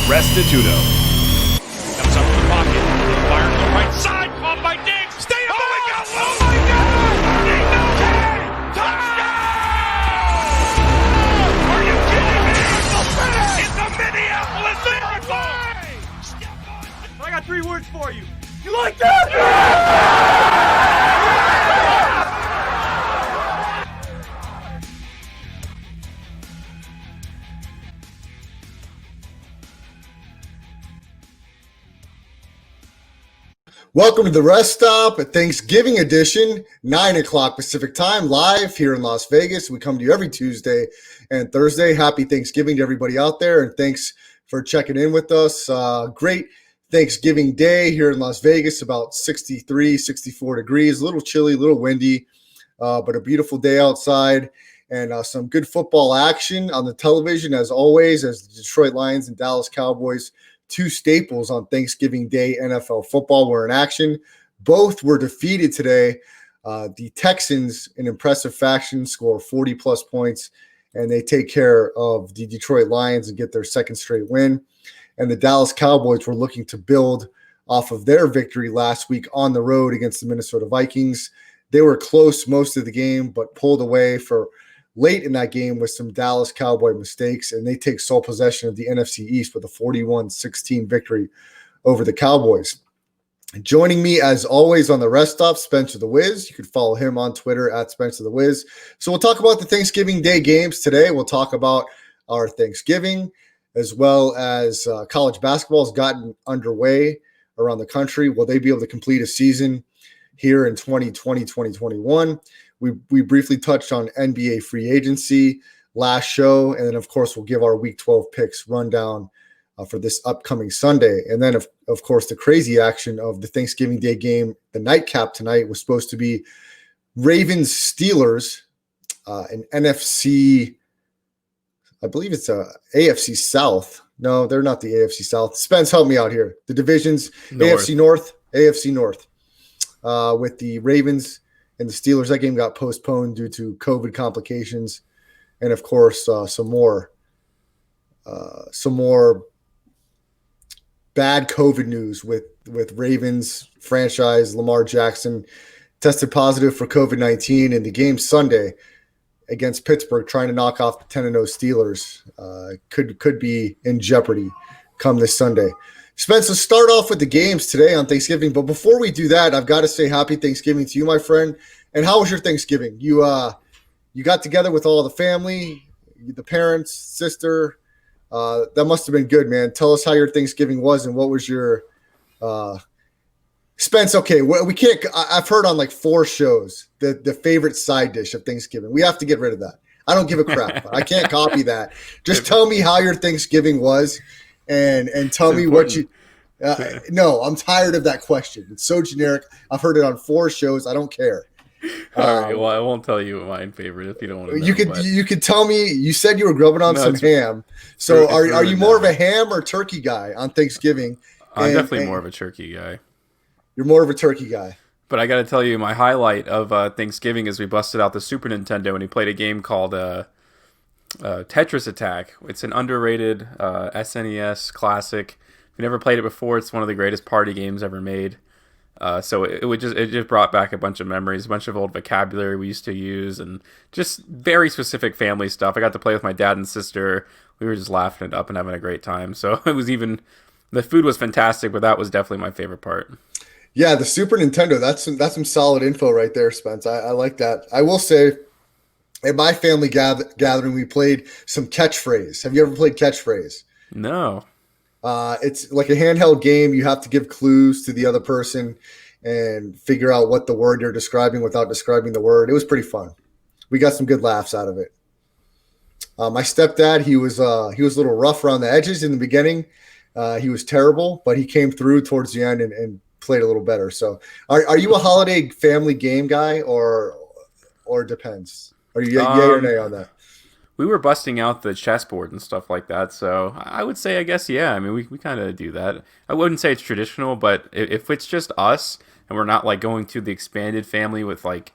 Restituto. Comes up to the pocket. Fires to the right side. Caught by Diggs. Stay up. Oh my God. Oh my God. Touchdown. Are you kidding me? It's a Minneapolis miracle. I got 3 words for you. You like that? Welcome to the Rest Stop, a Thanksgiving edition, 9 o'clock Pacific time, live here in Las Vegas. We come to you every Tuesday and Thursday. Happy Thanksgiving to everybody out there, and thanks for checking in with us. Great Thanksgiving day here in Las Vegas, about 63, 64 degrees, a little chilly, a little windy, but a beautiful day outside, and some good football action on the television, as always, as the Detroit Lions and Dallas Cowboys, 2 staples on Thanksgiving Day NFL football, were in action. Both were defeated today. The Texans, in impressive fashion, score 40-plus points, and they take care of the Detroit Lions and get their second straight win. And the Dallas Cowboys were looking to build off of their victory last week on the road against the Minnesota Vikings. They were close most of the game, but pulled away for late in that game with some Dallas Cowboy mistakes, and they take sole possession of the NFC East with a 41-16 victory over the Cowboys. Joining me, as always, on the Rest Stop, Spencer the Wiz. You can follow him on Twitter at Spencer the Wiz. So we'll talk about the Thanksgiving Day games today. We'll talk about our Thanksgiving, as well as college basketball has gotten underway around the country. Will they be able to complete a season here in 2020, 2021? We briefly touched on NBA free agency last show, and then, of course, we'll give our Week 12 picks rundown for this upcoming Sunday. And then, of course, the crazy action of the Thanksgiving Day game, the nightcap tonight, was supposed to be Ravens-Steelers, an NFC, I believe it's a AFC South. No, they're not the AFC South. Spence, help me out here. The divisions, AFC North, with the Ravens and the Steelers. That game got postponed due to COVID complications, and of course, some more bad COVID news with Ravens franchise. Lamar Jackson tested positive for COVID-19 in the game Sunday against Pittsburgh, trying to knock off the 10-0 Steelers. Could be in jeopardy come this Sunday. Spence, let's start off with the games today on Thanksgiving. But before we do that, I've got to say happy Thanksgiving to you, my friend. And how was your Thanksgiving? You got together with all the family, the parents, sister. That must have been good, man. Tell us how your Thanksgiving was and what was your Spence, okay, we can't – I've heard on like 4 shows the favorite side dish of Thanksgiving. We have to get rid of that. I don't give a crap. I can't copy that. Just tell me how your Thanksgiving was. And tell me what you no, I'm tired of that question. It's so generic. I've heard it on 4 shows. I don't care. All right. Well, I won't tell you my favorite if you don't want to know. You could tell me. You said you were grubbing on some ham. So are you more of a ham or turkey guy on Thanksgiving? I'm definitely more of a turkey guy. You're more of a turkey guy. But I got to tell you, my highlight of Thanksgiving is we busted out the Super Nintendo and he played a game called Tetris Attack. It's an underrated SNES classic. If you never played it before, it's one of the greatest party games ever made. So it just brought back a bunch of memories, a bunch of old vocabulary we used to use, and just very specific family stuff. I got to play with my dad and sister. We were just laughing it up and having a great time. So the food was fantastic, but that was definitely my favorite part. Yeah, the Super Nintendo, that's some solid info right there, Spence. I like that. I will say, at my family gathering, we played some catchphrase. Have you ever played catchphrase? No. It's like a handheld game. You have to give clues to the other person and figure out what the word you're describing without describing the word. It was pretty fun. We got some good laughs out of it. My stepdad, he was a little rough around the edges in the beginning. He was terrible, but he came through towards the end and played a little better. So are you a holiday family game guy or depends? Are you yay or nay on that? We were busting out the chessboard and stuff like that, so I would say, I guess, yeah. I mean, we kind of do that. I wouldn't say it's traditional, but if it's just us and we're not like going to the expanded family with like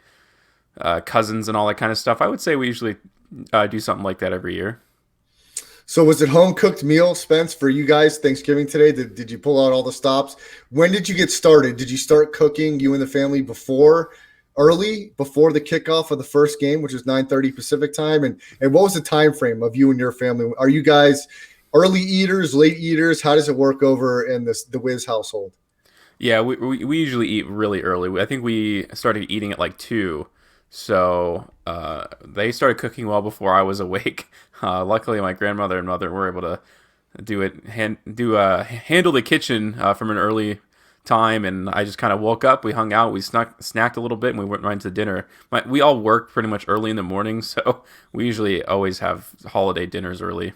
cousins and all that kind of stuff, I would say we usually do something like that every year. So was it home cooked meal, Spence, for you guys Thanksgiving today? Did you pull out all the stops? When did you get started? Did you start cooking, you and the family, before the kickoff of the first game, which is 9:30 Pacific time? And what was the time frame of you and your family? Are you guys early eaters, late eaters? How does it work over in the Wiz household? Yeah, we usually eat really early. I think we started eating at like 2. So they started cooking well before I was awake. Luckily, my grandmother and mother were able to handle the kitchen from an early time, and I just kind of woke up. We hung out, we snacked a little bit, and we went right into dinner. We all work pretty much early in the morning, so we usually always have holiday dinners early.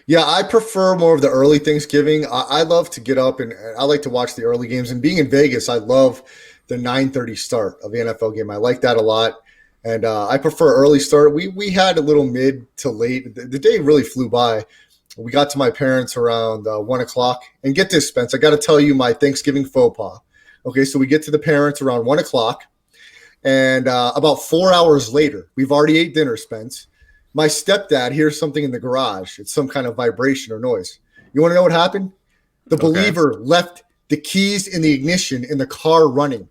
Yeah, I prefer more of the early Thanksgiving. I love to get up and I like to watch the early games. And being in Vegas, I love the 9:30 start of the NFL game. I like that a lot. And I prefer early start. We had a little mid to late. The day really flew by. We got to my parents around 1 o'clock. And get this, Spence, I got to tell you my Thanksgiving faux pas. Okay, so we get to the parents around 1 o'clock. And about 4 hours later, we've already ate dinner, Spence. My stepdad hears something in the garage. It's some kind of vibration or noise. You want to know what happened? The believer left the keys in the ignition in the car running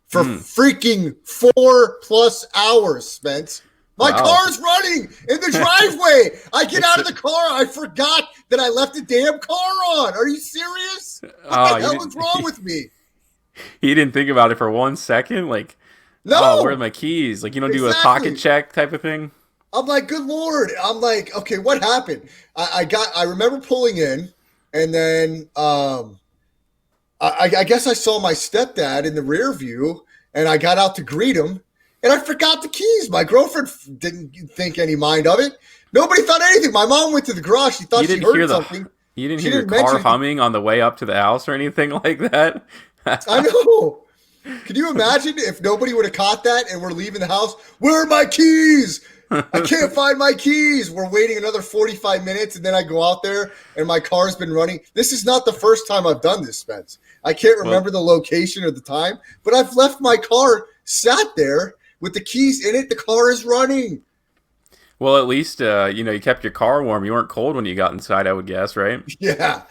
for freaking 4+ hours, Spence. My car's running in the driveway. I get out of the car. I forgot that I left the damn car on. Are you serious? What the hell is wrong with me? You didn't think about it for 1 second? Like, no. Where are my keys? Like, you don't do a pocket check type of thing? I'm like, good Lord. I'm like, okay, what happened? I remember pulling in, and then I guess I saw my stepdad in the rear view, and I got out to greet him, and I forgot the keys. My girlfriend didn't think any mind of it. Nobody thought anything. My mom went to the garage. She thought she heard something. You didn't hear your car humming on the way up to the house or anything like that? I know. Can you imagine if nobody would have caught that and we're leaving the house? Where are my keys? I can't find my keys. We're waiting another 45 minutes, and then I go out there, and my car's been running. This is not the first time I've done this, Spence. I can't remember the location or the time, but I've left my car sat there with the keys in it. The car is running. Well, at least, you kept your car warm. You weren't cold when you got inside, I would guess, right? Yeah.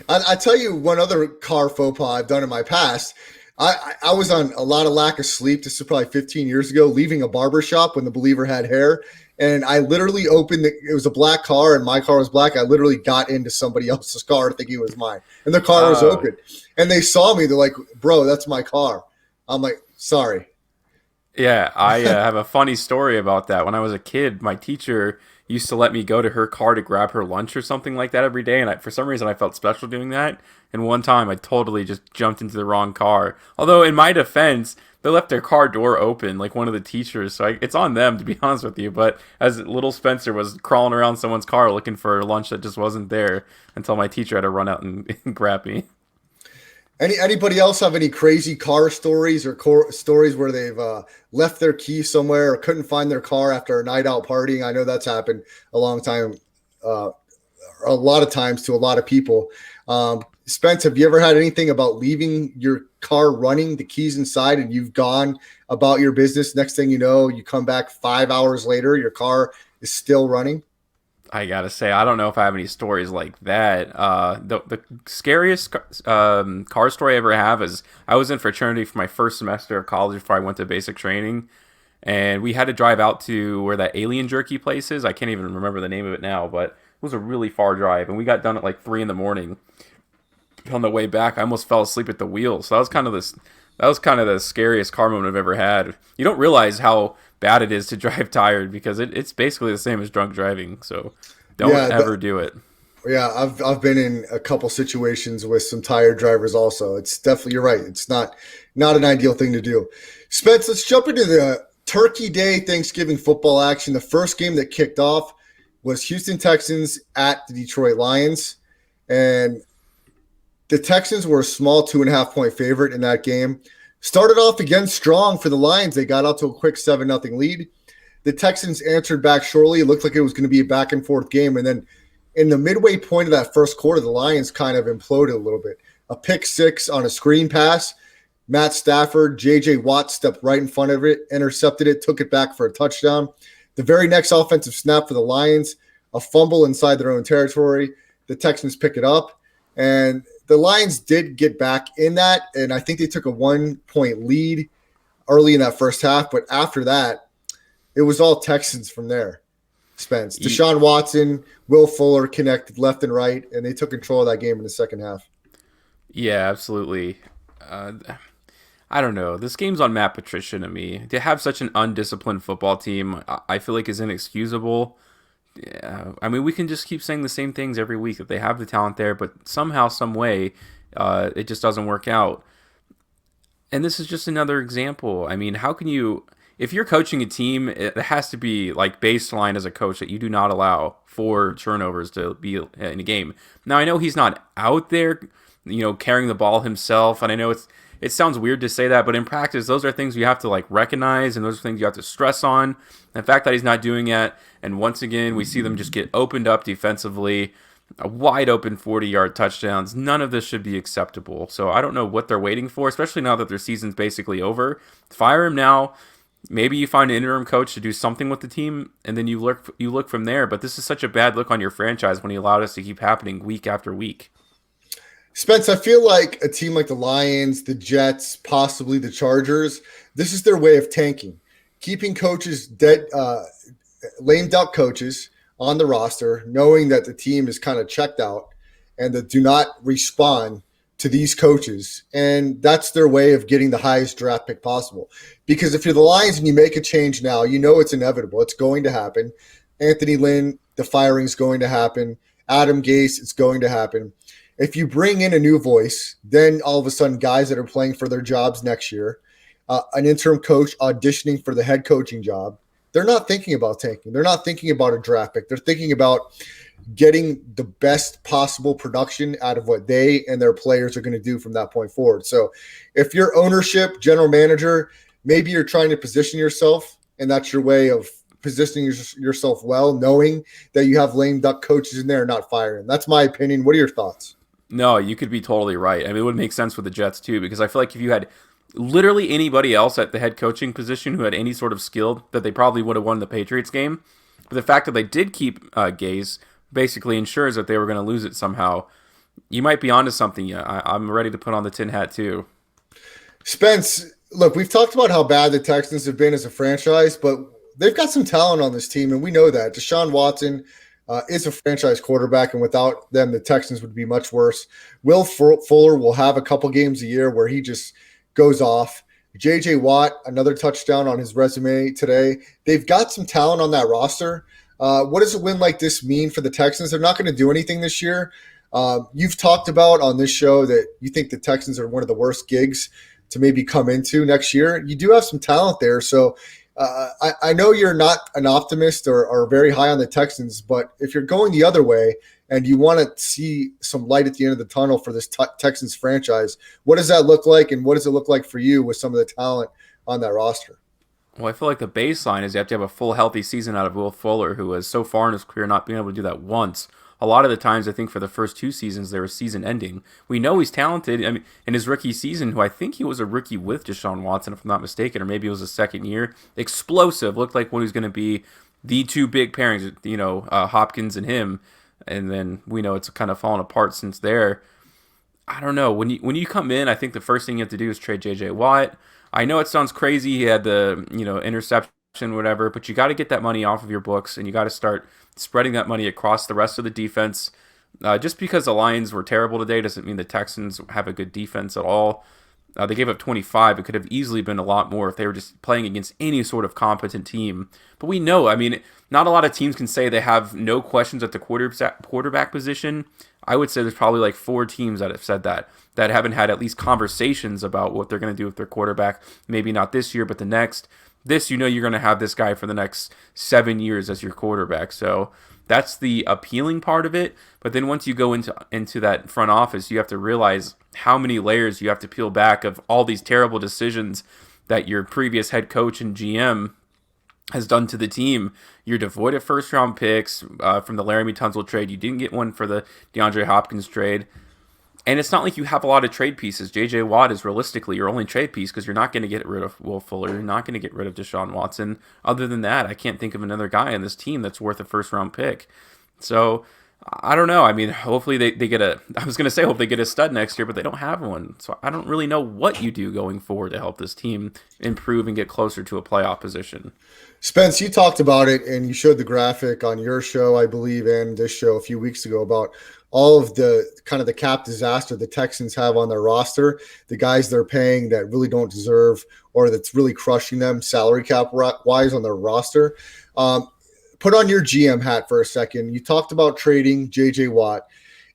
I tell you one other car faux pas I've done in my past. I was on a lot of lack of sleep. This is probably 15 years ago, leaving a barber shop when the believer had hair. And I literally opened it was a black car and my car was black. I literally got into somebody else's car thinking it was mine. And the car was open. And they saw me. They're like, bro, that's my car. I'm like, sorry. Yeah, I have a funny story about that. When I was a kid, my teacher used to let me go to her car to grab her lunch or something like that every day. And for some reason, I felt special doing that. And one time, I totally just jumped into the wrong car. Although, in my defense, they left their car door open, like one of the teachers. So it's on them, to be honest with you. But as little Spencer was crawling around someone's car looking for lunch that just wasn't there until my teacher had to run out and grab me. Anybody else have any crazy car stories or stories where they've left their key somewhere or couldn't find their car after a night out partying? I know that's happened a lot of times to a lot of people. Spence, have you ever had anything about leaving your car running, the keys inside, and you've gone about your business? Next thing you know, you come back 5 hours later, your car is still running? I gotta say, I don't know if I have any stories like that. The scariest car story I ever have is I was in fraternity for my first semester of college before I went to basic training, and we had to drive out to where that alien jerky place is. I can't even remember the name of it now, but it was a really far drive, and we got done at like 3 a.m. On the way back, I almost fell asleep at the wheel. So that was kind of the scariest car moment I've ever had. You don't realize how bad it is to drive tired because it's basically the same as drunk driving. So don't ever do it. Yeah, I've been in a couple situations with some tired drivers also. It's definitely, you're right. It's not an ideal thing to do. Spence, let's jump into the Turkey Day Thanksgiving football action. The first game that kicked off was Houston Texans at the Detroit Lions. And the Texans were a small 2.5-point favorite in that game. Started off again strong for the Lions. They got out to a quick 7-0 lead. The Texans answered back shortly. It looked like it was going to be a back-and-forth game. And then in the midway point of that first quarter, the Lions kind of imploded a little bit. A pick six on a screen pass. Matt Stafford, J.J. Watt stepped right in front of it, intercepted it, took it back for a touchdown. The very next offensive snap for the Lions, a fumble inside their own territory. The Texans pick it up, and the Lions did get back in that, and I think they took a 1-point lead early in that first half. But after that, it was all Texans from there. Spence, Deshaun Watson, Will Fuller connected left and right, and they took control of that game in the second half. Yeah, absolutely. I don't know. This game's on Matt Patricia to me. To have such an undisciplined football team, I feel like is inexcusable. Yeah, I mean, we can just keep saying the same things every week that they have the talent there, but somehow, some way, it just doesn't work out. And this is just another example. I mean, how can you, if you're coaching a team, it has to be like baseline as a coach that you do not allow 4 turnovers to be in a game. Now, I know he's not out there, carrying the ball himself, and I know it sounds weird to say that, but in practice, those are things you have to like recognize, and those are things you have to stress on. And the fact that he's not doing it, and once again, we see them just get opened up defensively, a wide open 40-yard touchdowns. None of this should be acceptable. So I don't know what they're waiting for, especially now that their season's basically over. Fire him now. Maybe you find an interim coach to do something with the team, and then you look from there. But this is such a bad look on your franchise when he allowed this to keep happening week after week. Spence, I feel like a team like the Lions, the Jets, possibly the Chargers, this is their way of tanking. Keeping coaches dead, lame duck coaches on the roster, knowing that the team is kind of checked out and that do not respond to these coaches. And that's their way of getting the highest draft pick possible. Because if you're the Lions and you make a change now, you know it's inevitable. It's going to happen. Anthony Lynn, the firing is going to happen. Adam Gase, it's going to happen. If you bring in a new voice, then all of a sudden guys that are playing for their jobs next year, an interim coach auditioning for the head coaching job, they're not thinking about tanking. They're not thinking about a draft pick. They're thinking about getting the best possible production out of what they and their players are going to do from that point forward. So if you're ownership, general manager, maybe you're trying to position yourself, and that's your way of positioning yourself well, knowing that you have lame duck coaches in there and not firing. That's my opinion. What are your thoughts? No, you could be totally right. I mean, it would make sense with the Jets too, because I feel like if you had literally anybody else at the head coaching position who had any sort of skill, that they probably would have won the Patriots game. But the fact that they did keep Gase basically ensures that they were going to lose it somehow. You might be onto something. Yeah, I'm ready to put on the tin hat too. Spence, look, we've talked about how bad the Texans have been as a franchise, but they've got some talent on this team, and we know that. Deshaun Watson is a franchise quarterback, and without them, the Texans would be much worse. Will Fuller will have a couple games a year where he just goes off. J.J. Watt, another touchdown on his resume today. They've got some talent on that roster. What does a win like this mean for the Texans? They're not going to do anything this year. You've talked about on this show that you think the Texans are one of the worst gigs to maybe come into next year. You do have some talent there, so I know you're not an optimist or very high on the Texans, but if you're going the other way and you want to see some light at the end of the tunnel for this Texans franchise, what does that look like, and what does it look like for you with some of the talent on that roster? Well, I feel like the baseline is you have to have a full healthy season out of Will Fuller, who has so far in his career not been able to do that once. A lot of the times, I think for the first 2 seasons, they were season ending. We know he's talented. I mean, in his rookie season, who I think he was a rookie with Deshaun Watson, if I'm not mistaken, or maybe it was his second year. Explosive, looked like what he was going to be the 2 big pairings, Hopkins and him. And then we know it's kind of fallen apart since there. I don't know. When you come in, I think the first thing you have to do is trade J.J. Watt. I know it sounds crazy. He had the interception, whatever, but you got to get that money off of your books, and you got to start spreading that money across the rest of the defense. Just because the Lions were terrible today doesn't mean the Texans have a good defense at all. They gave up 25. It could have easily been a lot more if they were just playing against any sort of competent team. But we know, I mean, not a lot of teams can say they have no questions at the quarterback position. I would say there's probably like 4 teams that have said that haven't had at least conversations about what they're going to do with their quarterback. Maybe not this year, but the next. This, you're going to have this guy for the next 7 years as your quarterback. So that's the appealing part of it. But then once you go into that front office, you have to realize how many layers you have to peel back of all these terrible decisions that your previous head coach and GM has done to the team. You're devoid of first-round picks from the Laramie Tunsil trade. You didn't get one for the DeAndre Hopkins trade. And it's not like you have a lot of trade pieces. J.J. Watt is realistically your only trade piece because you're not going to get rid of Will Fuller. You're not going to get rid of Deshaun Watson. Other than that, I can't think of another guy on this team that's worth a first-round pick. So I don't know. I mean, hopefully they get I was going to say hope they get a stud next year, but they don't have one. So I don't really know what you do going forward to help this team improve and get closer to a playoff position. Spence, you talked about it and you showed the graphic on your show, I believe, and this show a few weeks ago about all of the kind of the cap disaster the Texans have on their roster, the guys they're paying that really don't deserve or that's really crushing them salary cap wise on their roster. Put on your GM hat for a second. You talked about trading JJ Watt.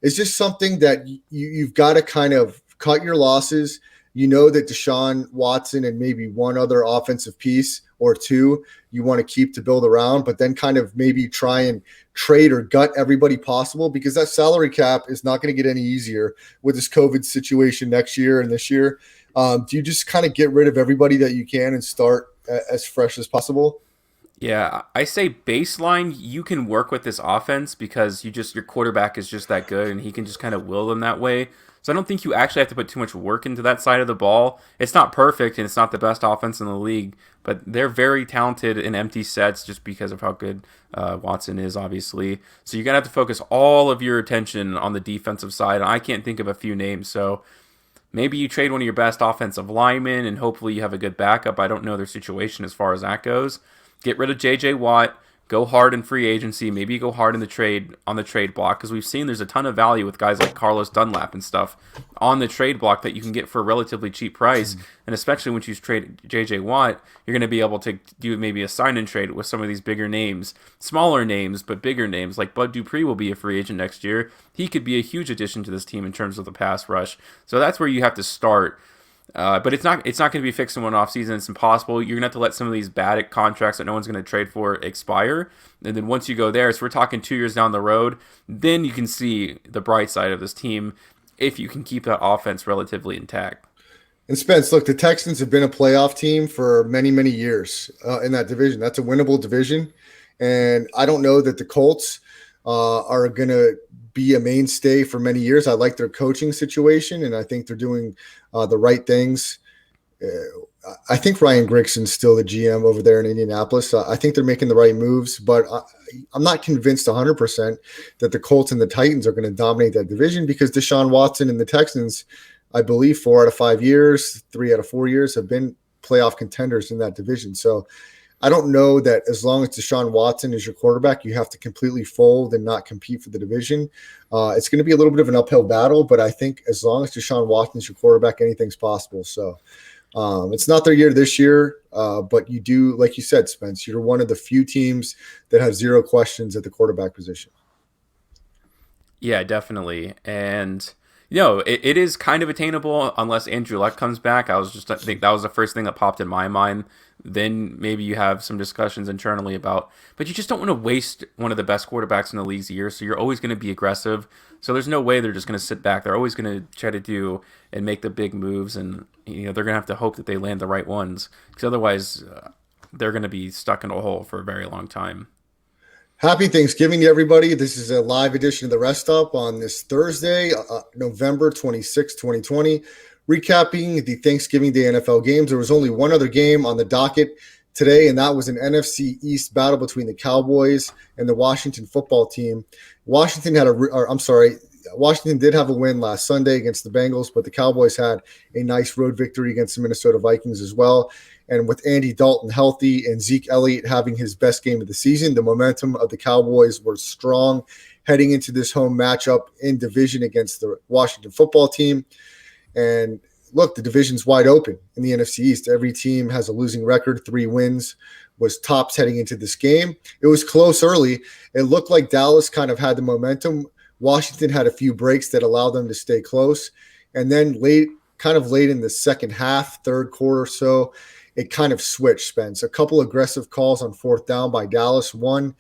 Is this something that you've got to kind of cut your losses? You know that Deshaun Watson and maybe one other offensive piece or two you want to keep to build around, but then kind of maybe try and trade or gut everybody possible, because that salary cap is not going to get any easier with this COVID situation next year and this year. Do you just kind of get rid of everybody that you can and start as fresh as possible? Yeah, I say baseline, you can work with this offense because your quarterback is just that good and he can just kind of will them that way. So I don't think you actually have to put too much work into that side of the ball. It's not perfect and it's not the best offense in the league, but they're very talented in empty sets just because of how good Watson is, obviously. So you're going to have to focus all of your attention on the defensive side. I can't think of a few names, so maybe you trade one of your best offensive linemen and hopefully you have a good backup. I don't know their situation as far as that goes. Get rid of J.J. Watt. Go hard in free agency. Maybe go hard in the trade on the trade block, because we've seen there's a ton of value with guys like Carlos Dunlap and stuff on the trade block that you can get for a relatively cheap price. And especially when you trade J.J. Watt, you're going to be able to do maybe a sign and trade with some of these bigger names, smaller names but bigger names. Like Bud Dupree will be a free agent next year. He could be a huge addition to this team in terms of the pass rush. So that's where you have to start. But it's not going to be fixed in one off season. It's impossible. You're going to have to let some of these bad contracts that no one's going to trade for expire. And then once you go there, so we're talking 2 years down the road, then you can see the bright side of this team if you can keep that offense relatively intact. And Spence, look, the Texans have been a playoff team for many, many years in that division. That's a winnable division. And I don't know that the Colts are going to be a mainstay for many years. I like their coaching situation, and I think they're doing the right things. I think Ryan Grigson's still the GM over there in Indianapolis. I think they're making the right moves, but I'm not convinced 100% that the Colts and the Titans are going to dominate that division, because Deshaun Watson and the Texans, I believe 4 out of 5 years, 3 out of 4 years have been playoff contenders in that division. So I don't know that as long as Deshaun Watson is your quarterback, you have to completely fold and not compete for the division. It's going to be a little bit of an uphill battle, but I think as long as Deshaun Watson is your quarterback, anything's possible. So it's not their year this year, but you do, like you said, Spence, you're one of the few teams that have zero questions at the quarterback position. Yeah, definitely. And it is kind of attainable unless Andrew Luck comes back. I think that was the first thing that popped in my mind. Then maybe you have some discussions internally about, but you just don't want to waste one of the best quarterbacks in the league's year. So you're always going to be aggressive. So there's no way they're just going to sit back. They're always going to try to do and make the big moves, and they're going to have to hope that they land the right ones, because otherwise they're going to be stuck in a hole for a very long time. Happy Thanksgiving to everybody. This is a live edition of the Rest Stop on this Thursday, November 26, 2020, recapping the Thanksgiving Day NFL games. There was only one other game on the docket today, and that was an NFC East battle between the Cowboys and the Washington football team. Washington did have a win last Sunday against the Bengals, but the Cowboys had a nice road victory against the Minnesota Vikings as well. And with Andy Dalton healthy and Zeke Elliott having his best game of the season, the momentum of the Cowboys were strong heading into this home matchup in division against the Washington football team. And look, the division's wide open in the NFC East. Every team has a losing record. 3 wins was tops heading into this game. It was close early. It looked like Dallas kind of had the momentum. Washington had a few breaks that allowed them to stay close. And then late in the second half, third quarter or so, it kind of switched, Spence. A couple aggressive calls on fourth down by Dallas. One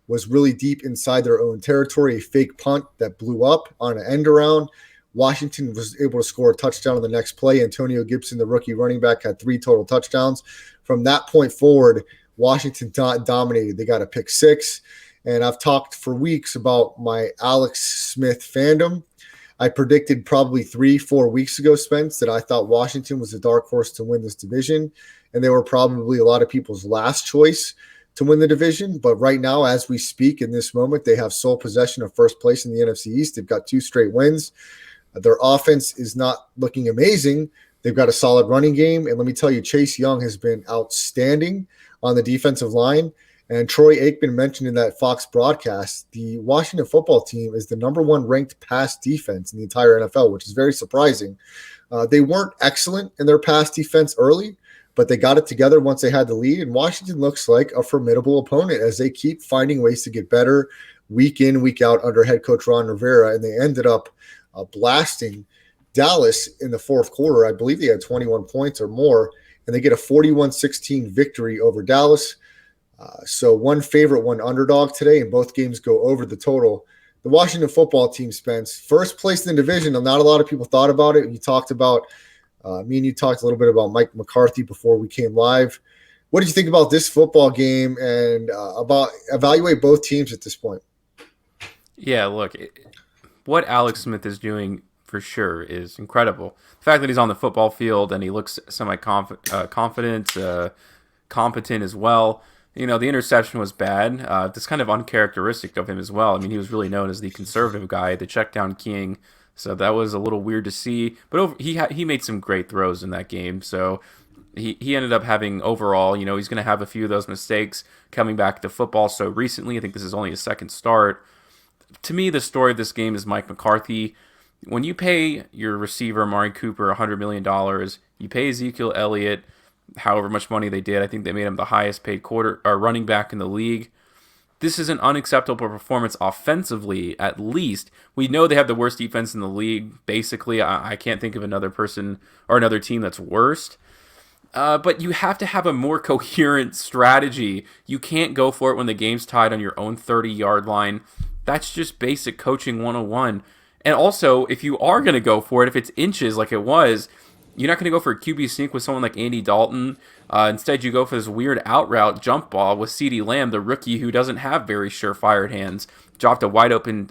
was really deep inside their own territory, a fake punt that blew up on an end around. Washington was able to score a touchdown on the next play. Antonio Gibson, the rookie running back, had 3 total touchdowns. From that point forward, Washington dominated. They got a pick 6. And I've talked for weeks about my Alex Smith fandom. I predicted probably 3-4 weeks ago, Spence, that I thought Washington was the dark horse to win this division. And they were probably a lot of people's last choice to win the division. But right now, as we speak in this moment, they have sole possession of first place in the NFC East. They've got 2 straight wins. Their offense is not looking amazing. They've got a solid running game. And let me tell you, Chase Young has been outstanding on the defensive line. And Troy Aikman mentioned in that Fox broadcast, the Washington football team is the number 1 ranked pass defense in the entire NFL, which is very surprising. They weren't excellent in their pass defense early, but they got it together once they had the lead. And Washington looks like a formidable opponent as they keep finding ways to get better week in, week out under head coach Ron Rivera. And they ended up blasting Dallas in the fourth quarter. I believe they had 21 points or more, and they get a 41-16 victory over Dallas. So one favorite, one underdog today, and both games go over the total. The Washington football team, Spence, first place in the division. Not a lot of people thought about it. You talked about, me and you talked a little bit about Mike McCarthy before we came live. What did you think about this football game and about evaluate both teams at this point? Yeah, look, what Alex Smith is doing for sure is incredible. The fact that he's on the football field and he looks semi-confident, competent as well. You know, the interception was bad. That's kind of uncharacteristic of him as well. I mean, he was really known as the conservative guy, the check down king. So that was a little weird to see. But he made some great throws in that game. So he ended up having overall, you know, he's going to have a few of those mistakes coming back to football so recently. I think this is only his second start. To me, the story of this game is Mike McCarthy. When you pay your receiver, Amari Cooper, $100 million, you pay Ezekiel Elliott however much money they did. I think they made him the highest paid running back in the league. This is an unacceptable performance offensively, at least. We know they have the worst defense in the league. Basically, I can't think of another person or another team that's worst. But you have to have a more coherent strategy. You can't go for it when the game's tied on your own 30-yard line. That's just basic coaching 101. And also, if you are going to go for it, if it's inches like it was, you're not going to go for a QB sneak with someone like Andy Dalton. Instead, you go for this weird out route jump ball with CeeDee Lamb, the rookie who doesn't have very sure-fired hands. Dropped a wide-open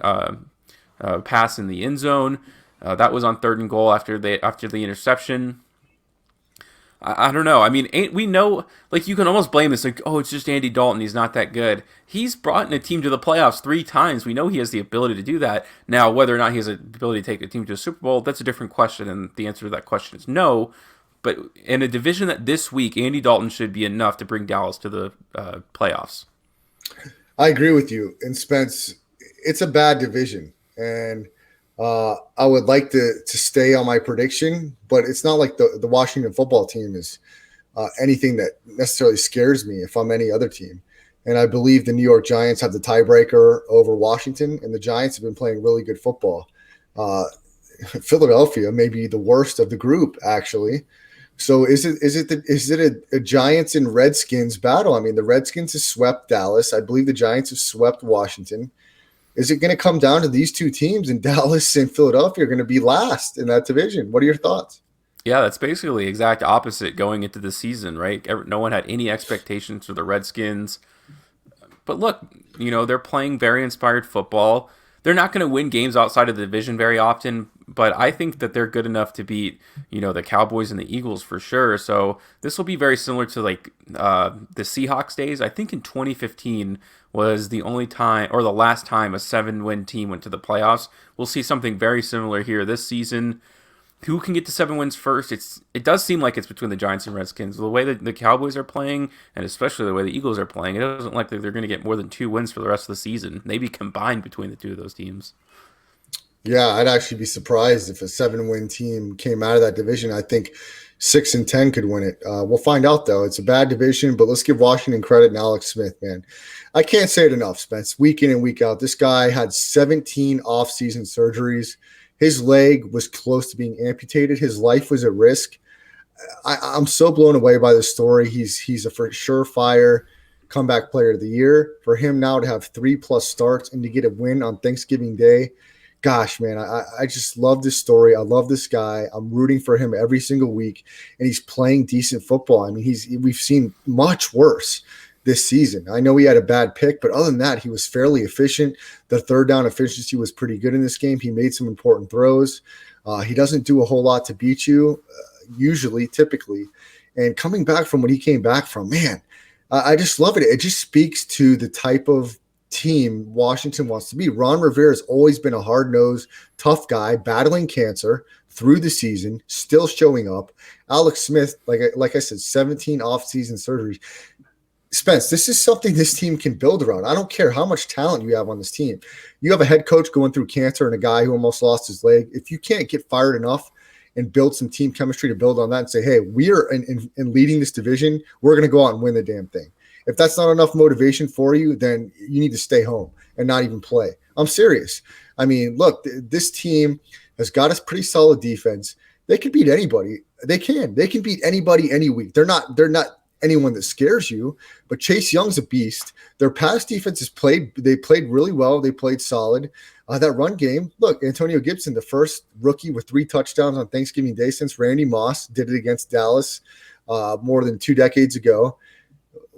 pass in the end zone. That was on 3rd and goal after the interception. I don't know. I mean, we know, like, you can almost blame this, like, oh, it's just Andy Dalton. He's not that good. He's brought in a team to the playoffs 3 times. We know he has the ability to do that. Now, whether or not he has the ability to take a team to a Super Bowl, that's a different question, and the answer to that question is no. But in a division that this week, Andy Dalton should be enough to bring Dallas to the playoffs. I agree with you. And Spence, it's a bad division, and I would like to stay on my prediction, but it's not like the Washington football team is anything that necessarily scares me if I'm any other team. And I believe the New York Giants have the tiebreaker over Washington, and the Giants have been playing really good football. Philadelphia may be the worst of the group, actually. So is it a Giants and Redskins battle? I mean, the Redskins have swept Dallas. I believe the Giants have swept Washington. Is it going to come down to these 2 teams, and Dallas and Philadelphia are going to be last in that division? What are your thoughts? Yeah, that's basically the exact opposite going into the season, right? No one had any expectations for the Redskins. But look, you know, they're playing very inspired football. They're not going to win games outside of the division very often, but I think that they're good enough to beat, you know, the Cowboys and the Eagles for sure. So this will be very similar to like the Seahawks days. I think in 2015 was the only time or the last time a 7-win team went to the playoffs. We'll see something very similar here this season. Who can get to 7 wins first? It does seem like it's between the Giants and Redskins. The way that the Cowboys are playing, and especially the way the Eagles are playing, it doesn't look like they're going to get more than 2 wins for the rest of the season. Maybe combined between the 2 of those teams. Yeah, I'd actually be surprised if a 7-win team came out of that division. I think 6-10 could win it. We'll find out, though. It's a bad division, but let's give Washington credit and Alex Smith, man. I can't say it enough, Spence. Week in and week out, this guy had 17 off-season surgeries. His leg was close to being amputated. His life was at risk. I'm so blown away by this story. He's a for surefire comeback player of the year. For him now to have 3+ starts and to get a win on Thanksgiving Day, gosh, man, I just love this story. I love this guy. I'm rooting for him every single week, and he's playing decent football. I mean, we've seen much worse this season. I know he had a bad pick, but other than that, he was fairly efficient. The 3rd down efficiency was pretty good in this game. He made some important throws. He doesn't do a whole lot to beat you, typically. And coming back from what he came back from, man, I just love it. It just speaks to the type of team Washington wants to be. Ron Rivera has always been a hard-nosed, tough guy, battling cancer through the season, still showing up. Alex Smith, like I said, 17 off-season surgeries. Spence, this is something this team can build around. I don't care how much talent you have on this team. You have a head coach going through cancer and a guy who almost lost his leg. If you can't get fired enough and build some team chemistry to build on that and say, hey, we are in leading this division, we're going to go out and win the damn thing. If that's not enough motivation for you, then you need to stay home and not even play. I'm serious. I mean, look, this team has got a pretty solid defense. They can beat anybody. They can beat anybody any week. They're not anyone that scares you, but Chase Young's a beast. Their pass defense played really well. They played solid. That run game, look, Antonio Gibson, the first rookie with 3 touchdowns on Thanksgiving Day since Randy Moss did it against Dallas more than 2 decades ago.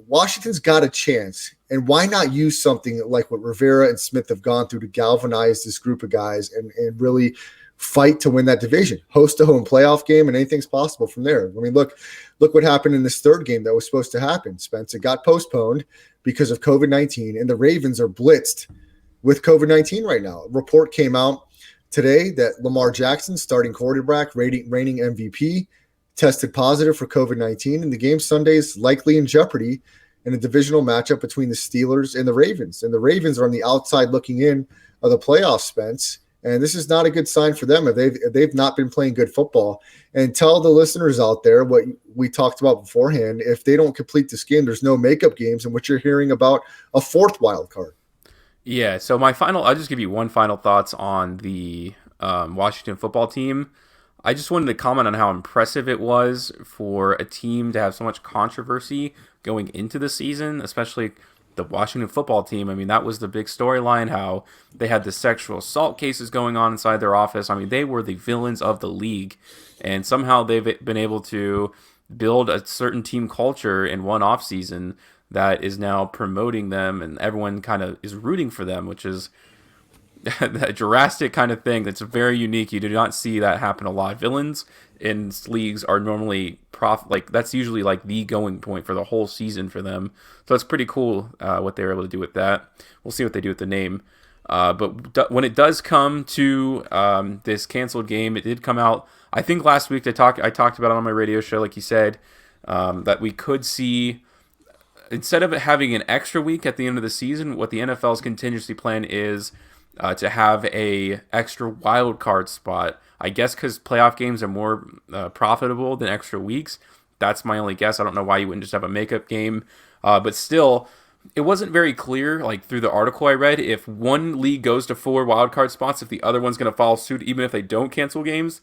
Washington's got a chance, and why not use something like what Rivera and Smith have gone through to galvanize this group of guys and really fight to win that division, host a home playoff game, and anything's possible from there. I mean, look what happened in this third game that was supposed to happen, Spence. It got postponed because of COVID-19, and the Ravens are blitzed with COVID-19 right now. A report came out today that Lamar Jackson, starting quarterback, reigning MVP, tested positive for COVID-19, and the game Sunday is likely in jeopardy in a divisional matchup between the Steelers and the Ravens. And the Ravens are on the outside looking in of the playoffs, Spence. And this is not a good sign for them if they've not been playing good football. And tell the listeners out there what we talked about beforehand. If they don't complete this game, there's no makeup games in which you're hearing about a 4th wild card. Yeah, so I'll just give you one final thoughts on the Washington football team. I just wanted to comment on how impressive it was for a team to have so much controversy going into the season, especially the Washington football team. I mean, that was the big storyline, how they had the sexual assault cases going on inside their office. I mean, they were the villains of the league, and somehow they've been able to build a certain team culture in one offseason that is now promoting them, and everyone kind of is rooting for them, which is that drastic kind of thing that's very unique. You do not see that happen a lot. Villains in leagues are normally that's usually like the going point for the whole season for them. So it's pretty cool what they were able to do with that. We'll see what they do with the name. But when it does come to this canceled game, it did come out. I think last week I talked about it on my radio show, like you said, that we could see, instead of it having an extra week at the end of the season, what the NFL's contingency plan is to have a extra wild card spot. I guess because playoff games are more profitable than extra weeks. That's my only guess. I don't know why you wouldn't just have a makeup game. But still, it wasn't very clear, like through the article I read, if one league goes to 4 wild card spots, if the other one's going to follow suit, even if they don't cancel games.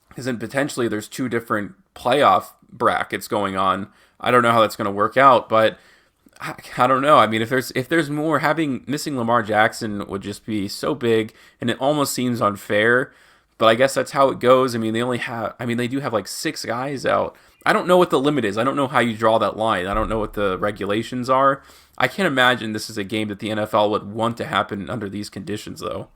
Because then potentially there's 2 different playoff brackets going on. I don't know how that's going to work out, but I don't know. I mean, if there's more, missing Lamar Jackson would just be so big, and it almost seems unfair. But I guess that's how it goes. I mean, they do have like 6 guys out. I don't know what the limit is. I don't know how you draw that line. I don't know what the regulations are. I can't imagine this is a game that the NFL would want to happen under these conditions, though.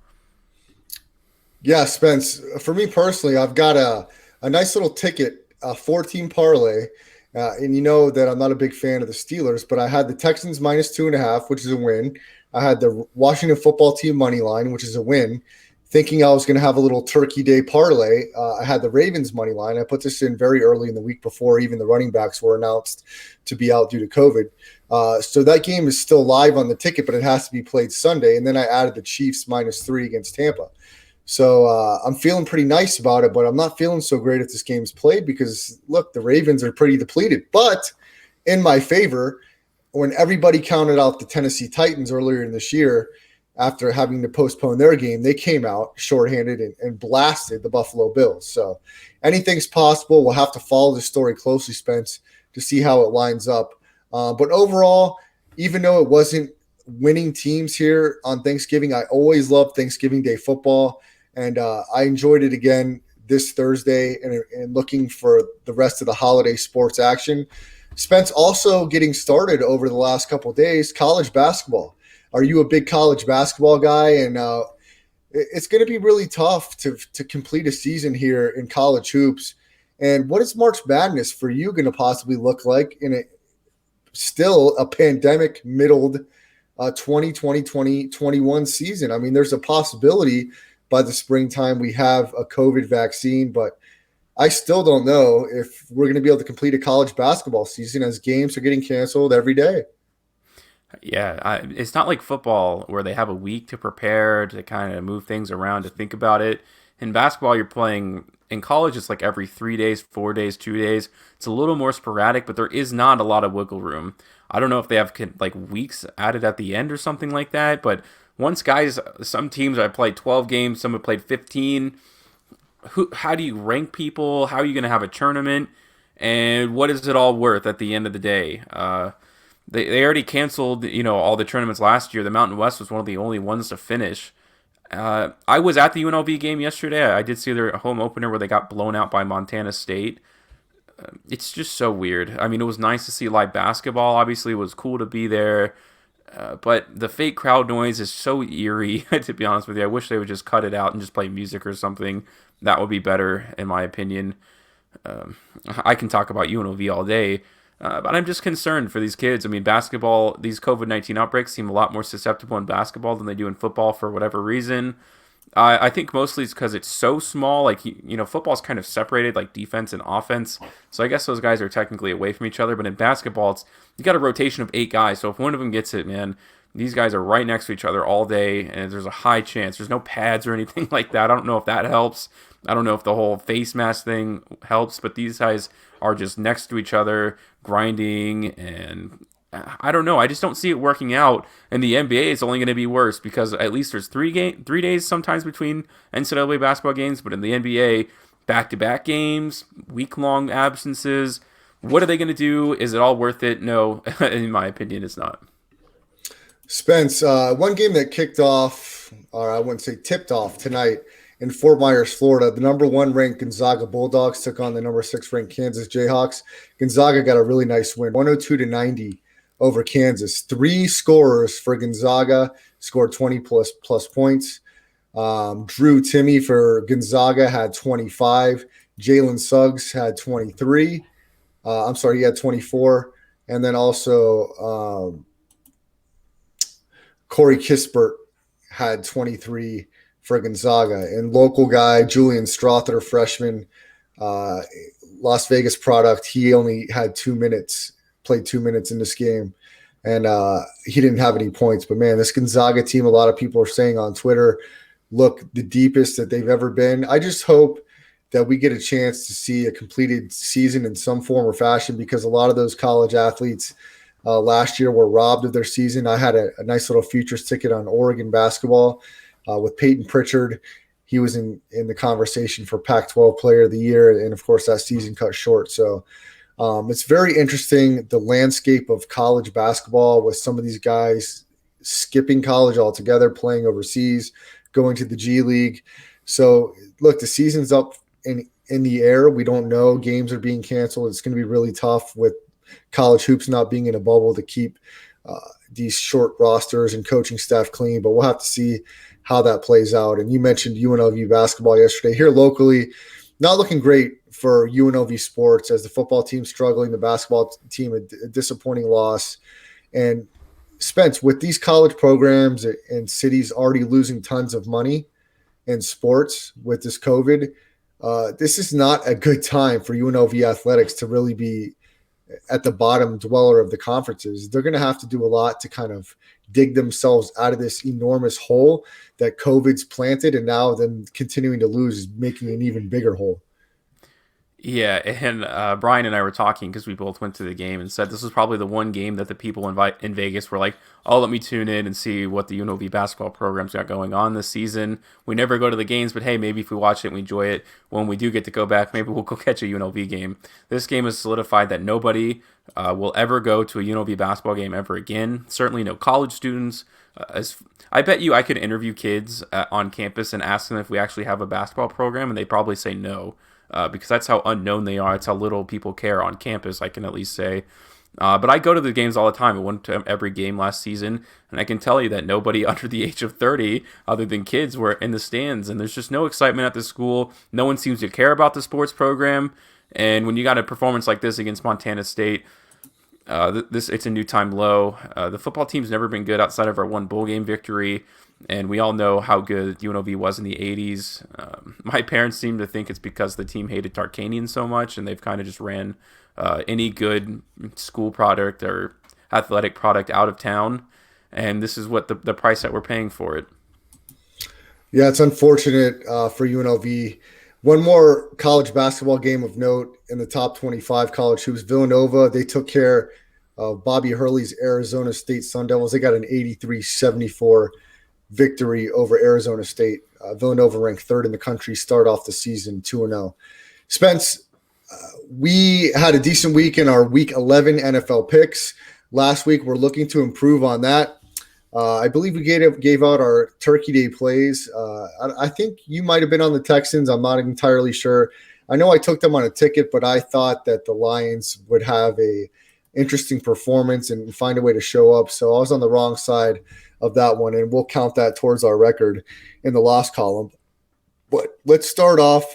Yeah, Spence. For me personally, I've got a nice little ticket, a 4-team parlay. And you know that I'm not a big fan of the Steelers, but I had the Texans -2.5, which is a win. I had the Washington football team money line, which is a win. Thinking I was going to have a little Turkey Day parlay, I had the Ravens money line. I put this in very early in the week before even the running backs were announced to be out due to COVID. So that game is still live on the ticket, but it has to be played Sunday. And then I added the Chiefs -3 against Tampa. So I'm feeling pretty nice about it, but I'm not feeling so great if this game's played because, look, the Ravens are pretty depleted. But in my favor, when everybody counted out the Tennessee Titans earlier in this year after having to postpone their game, they came out shorthanded and blasted the Buffalo Bills. So anything's possible. We'll have to follow the story closely, Spence, to see how it lines up. But overall, even though it wasn't winning teams here on Thanksgiving, I always love Thanksgiving Day football. And I enjoyed it again this Thursday and looking for the rest of the holiday sports action. Spence, also getting started over the last couple of days, college basketball. Are you a big college basketball guy? And it's going to be really tough to complete a season here in college hoops. And what is March Madness for you going to possibly look like in still a pandemic middled 2021 season. I mean, there's a possibility by the springtime we have a COVID vaccine, but I still don't know if we're going to be able to complete a college basketball season as games are getting canceled every day. Yeah, it's not like football where they have a week to prepare to kind of move things around to think about it. In basketball, you're playing in college. It's like every 3 days, 4 days, 2 days. It's a little more sporadic, but there is not a lot of wiggle room. I don't know if they have like weeks added at the end or something like that. But once guys, some teams have played 12 games, some have played 15. How do you rank people? How are you going to have a tournament? And what is it all worth at the end of the day? They already canceled, all the tournaments last year. The Mountain West was one of the only ones to finish. I was at the UNLV game yesterday. I did see their home opener where they got blown out by Montana State. It's just so weird. I mean, it was nice to see live basketball. Obviously, it was cool to be there. But the fake crowd noise is so eerie, to be honest with you. I wish they would just cut it out and just play music or something. That would be better, in my opinion. I can talk about UNLV all day. But I'm just concerned for these kids. I mean, basketball, these COVID-19 outbreaks seem a lot more susceptible in basketball than they do in football for whatever reason. I think mostly it's because it's so small. Like, football's kind of separated, like defense and offense. So I guess those guys are technically away from each other. But in basketball, you got a rotation of 8 guys. So if one of them gets it, man, these guys are right next to each other all day. And there's a high chance. There's no pads or anything like that. I don't know if that helps. I don't know if the whole face mask thing helps. But these guys are just next to each other, grinding, and I don't know. I just don't see it working out. And the NBA is only going to be worse because at least there's 3 days sometimes between NCAA basketball games, but in the NBA, back-to-back games, week-long absences. What are they going to do? Is it all worth it? No, in my opinion, it's not. Spence, one game that kicked off, or I wouldn't say tipped off tonight, in Fort Myers, Florida, the number 1 ranked Gonzaga Bulldogs took on the number 6 ranked Kansas Jayhawks. Gonzaga got a really nice win, 102-90 over Kansas. 3 scorers for Gonzaga scored 20 plus points. Drew Timme for Gonzaga had 25. Jalen Suggs had 23. He had 24. And then also Corey Kispert had 23 for Gonzaga. And local guy, Julian Strother, freshman, Las Vegas product, he only had 2 minutes, played 2 minutes in this game. And he didn't have any points. But, man, this Gonzaga team, a lot of people are saying on Twitter, look the deepest that they've ever been. I just hope that we get a chance to see a completed season in some form or fashion because a lot of those college athletes last year were robbed of their season. I had a nice little futures ticket on Oregon basketball with Peyton Pritchard. He was in the conversation for Pac-12 Player of the Year, and, of course, that season cut short. So it's very interesting, the landscape of college basketball with some of these guys skipping college altogether, playing overseas, going to the G League. So, look, the season's up in the air. We don't know. Games are being canceled. It's going to be really tough with college hoops not being in a bubble to keep these short rosters and coaching staff clean. But we'll have to see how that plays out. And you mentioned UNLV basketball yesterday. Here locally, not looking great for UNLV sports as the football team struggling, the basketball team a disappointing loss. And Spence, with these college programs and cities already losing tons of money in sports with this COVID, this is not a good time for UNLV athletics to really be at the bottom dweller of the conferences. They're going to have to do a lot to kind of dig themselves out of this enormous hole that COVID's planted, and now them continuing to lose is making an even bigger hole. Yeah, and Brian and I were talking because we both went to the game and said this was probably the one game that the people in Vegas were like, oh, let me tune in and see what the UNLV basketball program's got going on this season. We never go to the games, but hey, maybe if we watch it and we enjoy it, when we do get to go back, maybe we'll go catch a UNLV game. This game has solidified that nobody will ever go to a UNLV basketball game ever again. Certainly no college students. I bet you I could interview kids on campus and ask them if we actually have a basketball program, and they probably say no. Because that's how unknown they are. It's how little people care on campus, I can at least say. But I go to the games all the time. I went to every game last season, and I can tell you that nobody under the age of 30, other than kids, were in the stands. And there's just no excitement at the school. No one seems to care about the sports program. And when you got a performance like this against Montana State, It's a new time low. The football team's never been good outside of our one bowl game victory, and we all know how good UNLV was in the 80s. My parents seem to think it's because the team hated Tarkanian so much, and they've kind of just ran any good school product or athletic product out of town, and this is what the price that we're paying for it. Yeah, it's unfortunate for UNLV. One more college basketball game of note in the top 25 college hoops. Villanova, they took care of Bobby Hurley's Arizona State Sun Devils. They got an 83-74 victory over Arizona State. Villanova ranked third in the country, start off the season 2-0. Spence, we had a decent week in our Week 11 NFL picks. Last week, we're looking to improve on that. I believe we gave out our Turkey Day plays. I think you might have been on the Texans. I'm not entirely sure. I know I took them on a ticket, but I thought that the Lions would have a interesting performance and find a way to show up. So I was on the wrong side of that one, and we'll count that towards our record in the loss column. But let's start off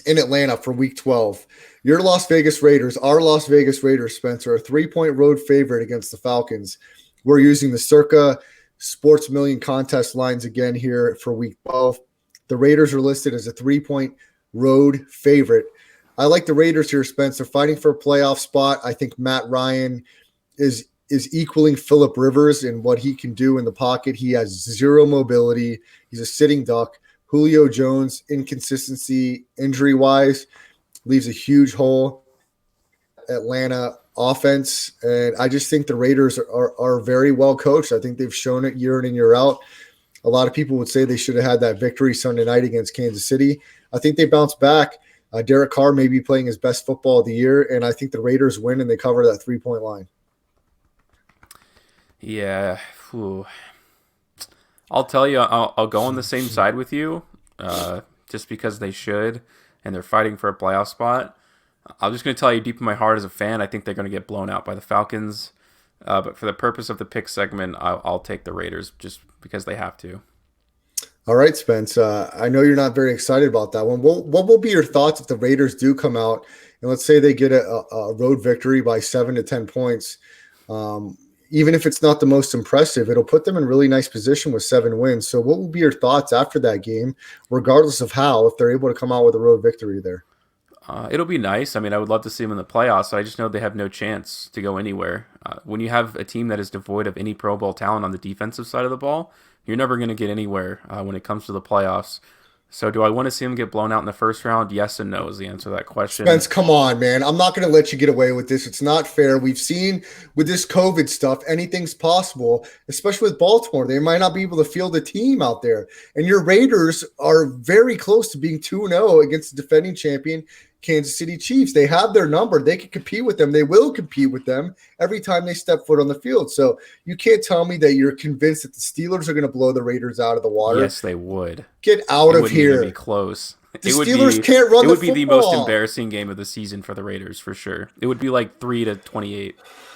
in Atlanta for Week 12. Your Las Vegas Raiders, our Las Vegas Raiders, Spencer, a 3-point road favorite against the Falcons. We're using the Circa Sports Million contest lines again here for Week 12. The Raiders are listed as a 3-point road favorite. I like the Raiders here, Spence. They're fighting for a playoff spot. I think Matt Ryan is equaling Phillip Rivers in what he can do in the pocket. He has zero mobility. He's a sitting duck. Julio Jones, inconsistency injury-wise, leaves a huge hole. Atlanta offense, and I just think the Raiders are very well coached. I think they've shown it year in and year out. A lot of people would say they should have had that victory Sunday night against Kansas City. I think they bounced back. Derek Carr may be playing his best football of the year, and I think the Raiders win and they cover that 3-point line. Yeah. Whew. I'll tell you, I'll go on the same side with you just because they should, and they're fighting for a playoff spot. I'm just going to tell you deep in my heart as a fan, I think they're going to get blown out by the Falcons. But for the purpose of the pick segment, I'll take the Raiders just because they have to. All right, Spence. I know you're not very excited about that one. What will be your thoughts if the Raiders do come out and let's say they get a road victory by 7 to 10 points? Even if it's not the most impressive, it'll put them in really nice position with 7 wins. So what will be your thoughts after that game, regardless of how, if they're able to come out with a road victory there? It'll be nice. I mean, I would love to see them in the playoffs, but I just know they have no chance to go anywhere. When you have a team that is devoid of any Pro Bowl talent on the defensive side of the ball, you're never going to get anywhere when it comes to the playoffs. So do I want to see them get blown out in the first round? Yes and no is the answer to that question. Spence, come on, man. I'm not going to let you get away with this. It's not fair. We've seen with this COVID stuff, anything's possible, especially with Baltimore. They might not be able to field a team out there. And your Raiders are very close to being 2-0 against the defending champion Kansas City Chiefs. They have their number. They can compete with them. They will compete with them every time they step foot on the field. So you can't tell me that you're convinced that the Steelers are going to blow the Raiders out of the water. Yes, they would. Get out of here. It wouldn't even be close. The Steelers can't run the football. It would be the most embarrassing game of the season for the Raiders, for sure. It would be like 3-28.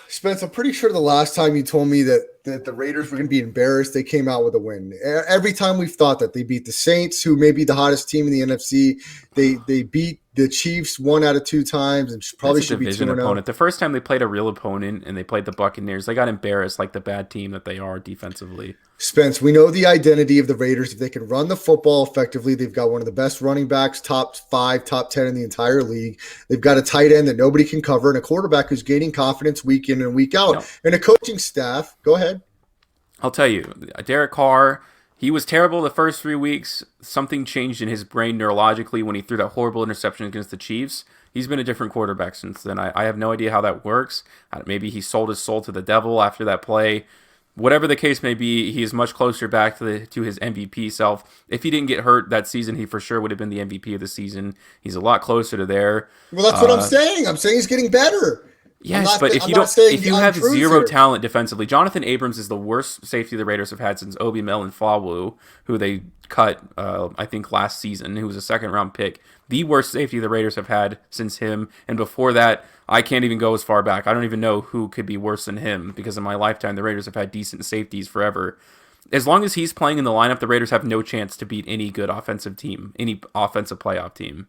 Spence, I'm pretty sure the last time you told me that the Raiders were going to be embarrassed, they came out with a win. Every time we've thought that. They beat the Saints, who may be the hottest team in the NFC. They beat the Chiefs 1 out of 2 times and probably should be 2-0. Opponent. The first time they played a real opponent and they played the Buccaneers, they got embarrassed like the bad team that they are defensively. Spence, we know the identity of the Raiders. If they can run the football effectively, they've got one of the best running backs, top 5, top 10 in the entire league. They've got a tight end that nobody can cover and a quarterback who's gaining confidence week in and week out. No. And a coaching staff. Go ahead. I'll tell you, Derek Carr, he was terrible the first 3 weeks. Something changed in his brain neurologically when he threw that horrible interception against the Chiefs. He's been a different quarterback since then. I have no idea how that works. Maybe he sold his soul to the devil after that play. Whatever the case may be, he is much closer back to his MVP self. If he didn't get hurt that season, he for sure would have been the MVP of the season. He's a lot closer to there. Well, that's what I'm saying. I'm saying he's getting better. Yes, but if you have zero talent defensively, Jonathan Abrams is the worst safety the Raiders have had since Obi Melifonwu, who they cut, I think, last season, who was a second-round pick. The worst safety the Raiders have had since him, and before that, I can't even go as far back. I don't even know who could be worse than him, because in my lifetime, the Raiders have had decent safeties forever. As long as he's playing in the lineup, the Raiders have no chance to beat any good offensive team, any offensive playoff team.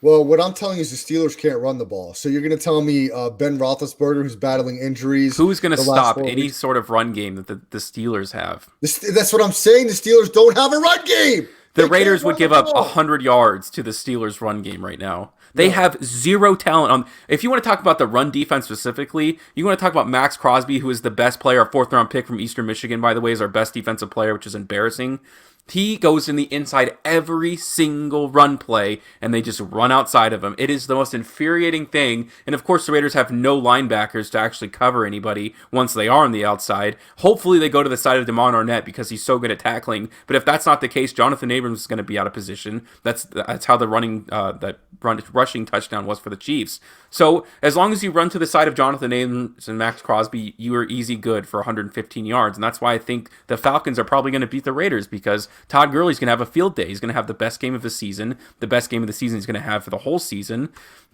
Well, what I'm telling you is the Steelers can't run the ball. So you're going to tell me Ben Roethlisberger, who's battling injuries, Who's going to the last stop 4 any weeks. sort of run game that the Steelers have? That's what I'm saying. The Steelers don't have a run game. The They Raiders can't would run give the up ball. 100 yards to the Steelers' run game right now. They No. have zero talent on. If you want to talk about the run defense specifically, you want to talk about Max Crosby, who is the best player, a 4th-round pick from Eastern Michigan, by the way, is our best defensive player, which is embarrassing. He goes in the inside every single run play, and they just run outside of him. It is the most infuriating thing. And of course, the Raiders have no linebackers to actually cover anybody once they are on the outside. Hopefully, they go to the side of Damon Arnett because he's so good at tackling. But if that's not the case, Jonathan Abrams is going to be out of position. That's how the rushing touchdown was for the Chiefs. So as long as you run to the side of Jonathan Abrams and Max Crosby, you are easy good for 115 yards. And that's why I think the Falcons are probably going to beat the Raiders, because Todd Gurley's going to have a field day. He's going to have the best game of the season, the best game of the season he's going to have for the whole season.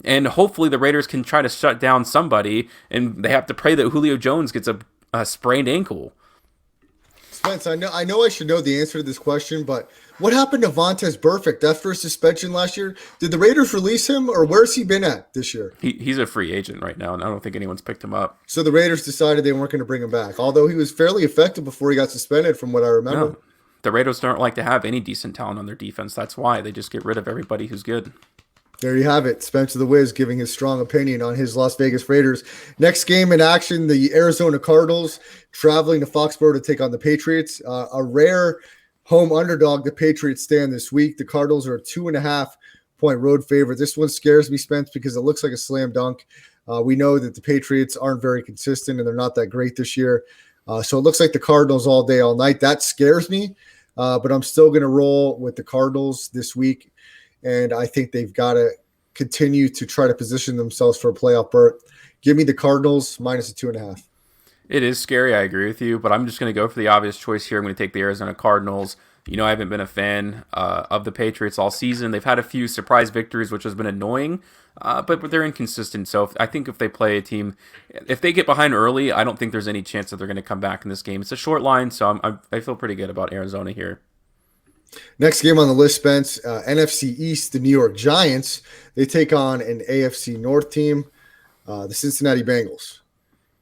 And hopefully the Raiders can try to shut down somebody, and they have to pray that Julio Jones gets a sprained ankle. Spence, I know I should know the answer to this question, but what happened to Vontaze Burfict after a suspension last year? Did the Raiders release him, or where's he been at this year? He's a free agent right now, and I don't think anyone's picked him up. So the Raiders decided they weren't going to bring him back, although he was fairly effective before he got suspended, from what I remember. No. The Raiders don't like to have any decent talent on their defense. That's why they just get rid of everybody who's good. There you have it. Spencer the Wiz giving his strong opinion on his Las Vegas Raiders. Next game in action, the Arizona Cardinals traveling to Foxborough to take on the Patriots. A rare home underdog the Patriots stand this week. The Cardinals are a 2.5-point road favorite. This one scares me, Spence, because it looks like a slam dunk. We know that the Patriots aren't very consistent and they're not that great this year. So it looks like the Cardinals all day, all night. That scares me, but I'm still going to roll with the Cardinals this week. And I think they've got to continue to try to position themselves for a playoff berth. Give me the Cardinals minus a 2.5. It is scary, I agree with you, but I'm just going to go for the obvious choice here. I'm going to take the Arizona Cardinals. You know, I haven't been a fan of the Patriots all season. They've had a few surprise victories, which has been annoying, but they're inconsistent. So I think if they play a team, if they get behind early, I don't think there's any chance that they're going to come back in this game. It's a short line, so I feel pretty good about Arizona here. Next game on the list, Spence, NFC East, the New York Giants. They take on an AFC North team, the Cincinnati Bengals.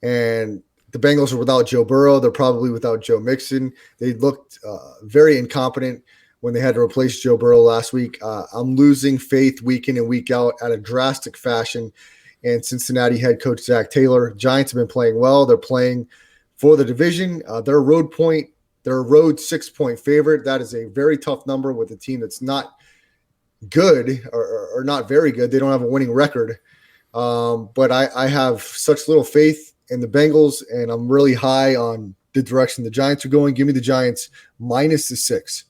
And the Bengals are without Joe Burrow. They're probably without Joe Mixon. They looked very incompetent when they had to replace Joe Burrow last week. I'm losing faith week in and week out at a drastic fashion. And Cincinnati head coach Zach Taylor. Giants have been playing well. They're playing for the division. They're a road 6-point favorite. That is a very tough number with a team that's not good or not very good. They don't have a winning record. But I have such little faith in the Bengals, and I'm really high on the direction the Giants are going. Give me the Giants minus the 6.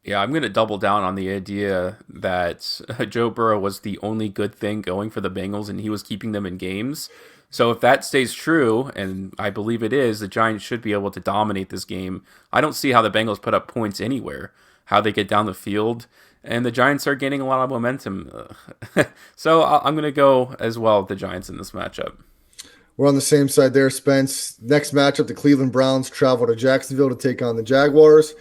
Yeah, I'm going to double down on the idea that Joe Burrow was the only good thing going for the Bengals, and he was keeping them in games. So if that stays true, and I believe it is, the Giants should be able to dominate this game. I don't see how the Bengals put up points anywhere, how they get down the field, and the Giants are gaining a lot of momentum. So I'm going to go as well with the Giants in this matchup. We're on the same side there, Spence. Next matchup, the Cleveland Browns travel to Jacksonville to take on the Jaguars.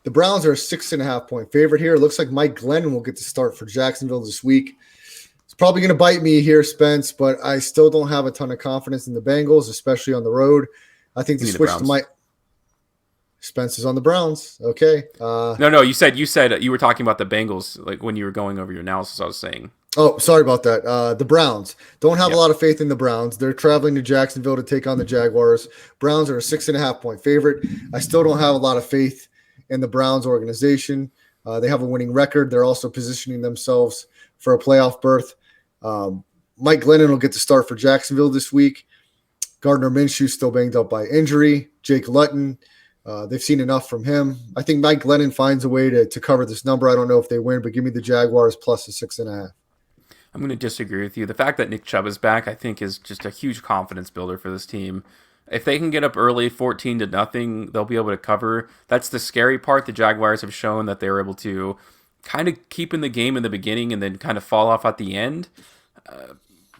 The Browns are a 6.5-point favorite here. It looks like Mike Glennon will get to start for Jacksonville this week. It's probably going to bite me here, Spence, but I still don't have a ton of confidence in the Bengals, especially on the road. I think the switch to Mike Spence is on the Browns. Okay. No. You said you were talking about the Bengals, like when you were going over your analysis. I was saying. Oh, sorry about that. The Browns. Don't have a lot of faith in the Browns. They're traveling to Jacksonville to take on the Jaguars. Browns are a 6.5-point favorite. I still don't have a lot of faith in the Browns organization. They have a winning record. They're also positioning themselves for a playoff berth. Mike Glennon will get to start for Jacksonville this week. Gardner Minshew still banged up by injury. Jake Luton, they've seen enough from him. I think Mike Glennon finds a way to cover this number. I don't know if they win, but give me the Jaguars plus a 6.5. I'm going to disagree with you. The fact that Nick Chubb is back, I think, is just a huge confidence builder for this team. If they can get up early, 14-0, they'll be able to cover. That's the scary part. The Jaguars have shown that they're able to kind of keep in the game in the beginning and then kind of fall off at the end.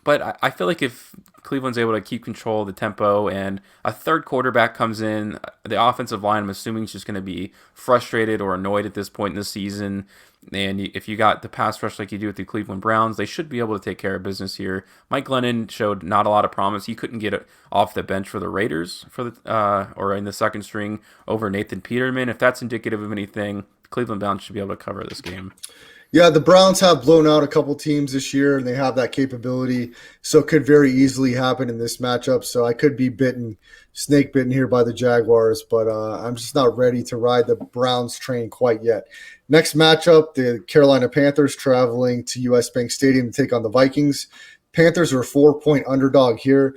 But I feel like if Cleveland's able to keep control of the tempo and a third quarterback comes in, the offensive line, I'm assuming, is just going to be frustrated or annoyed at this point in the season. And if you got the pass rush like you do with the Cleveland Browns, they should be able to take care of business here. Mike Glennon showed not a lot of promise. He couldn't get it off the bench for the Raiders or in the second string over Nathan Peterman. If that's indicative of anything, Cleveland Browns should be able to cover this game. Yeah, the Browns have blown out a couple teams this year, and they have that capability, so it could very easily happen in this matchup. So I could be snake bitten here by the Jaguars, but I'm just not ready to ride the Browns train quite yet. Next matchup, the Carolina Panthers traveling to US Bank Stadium to take on the Vikings. Panthers are a 4-point underdog here.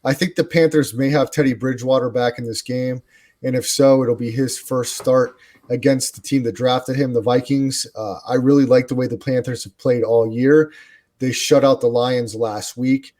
I think the Panthers may have Teddy Bridgewater back in this game, and if so, it'll be his first start against the team that drafted him, the Vikings. I really like the way the Panthers have played all year. They shut out the Lions last week.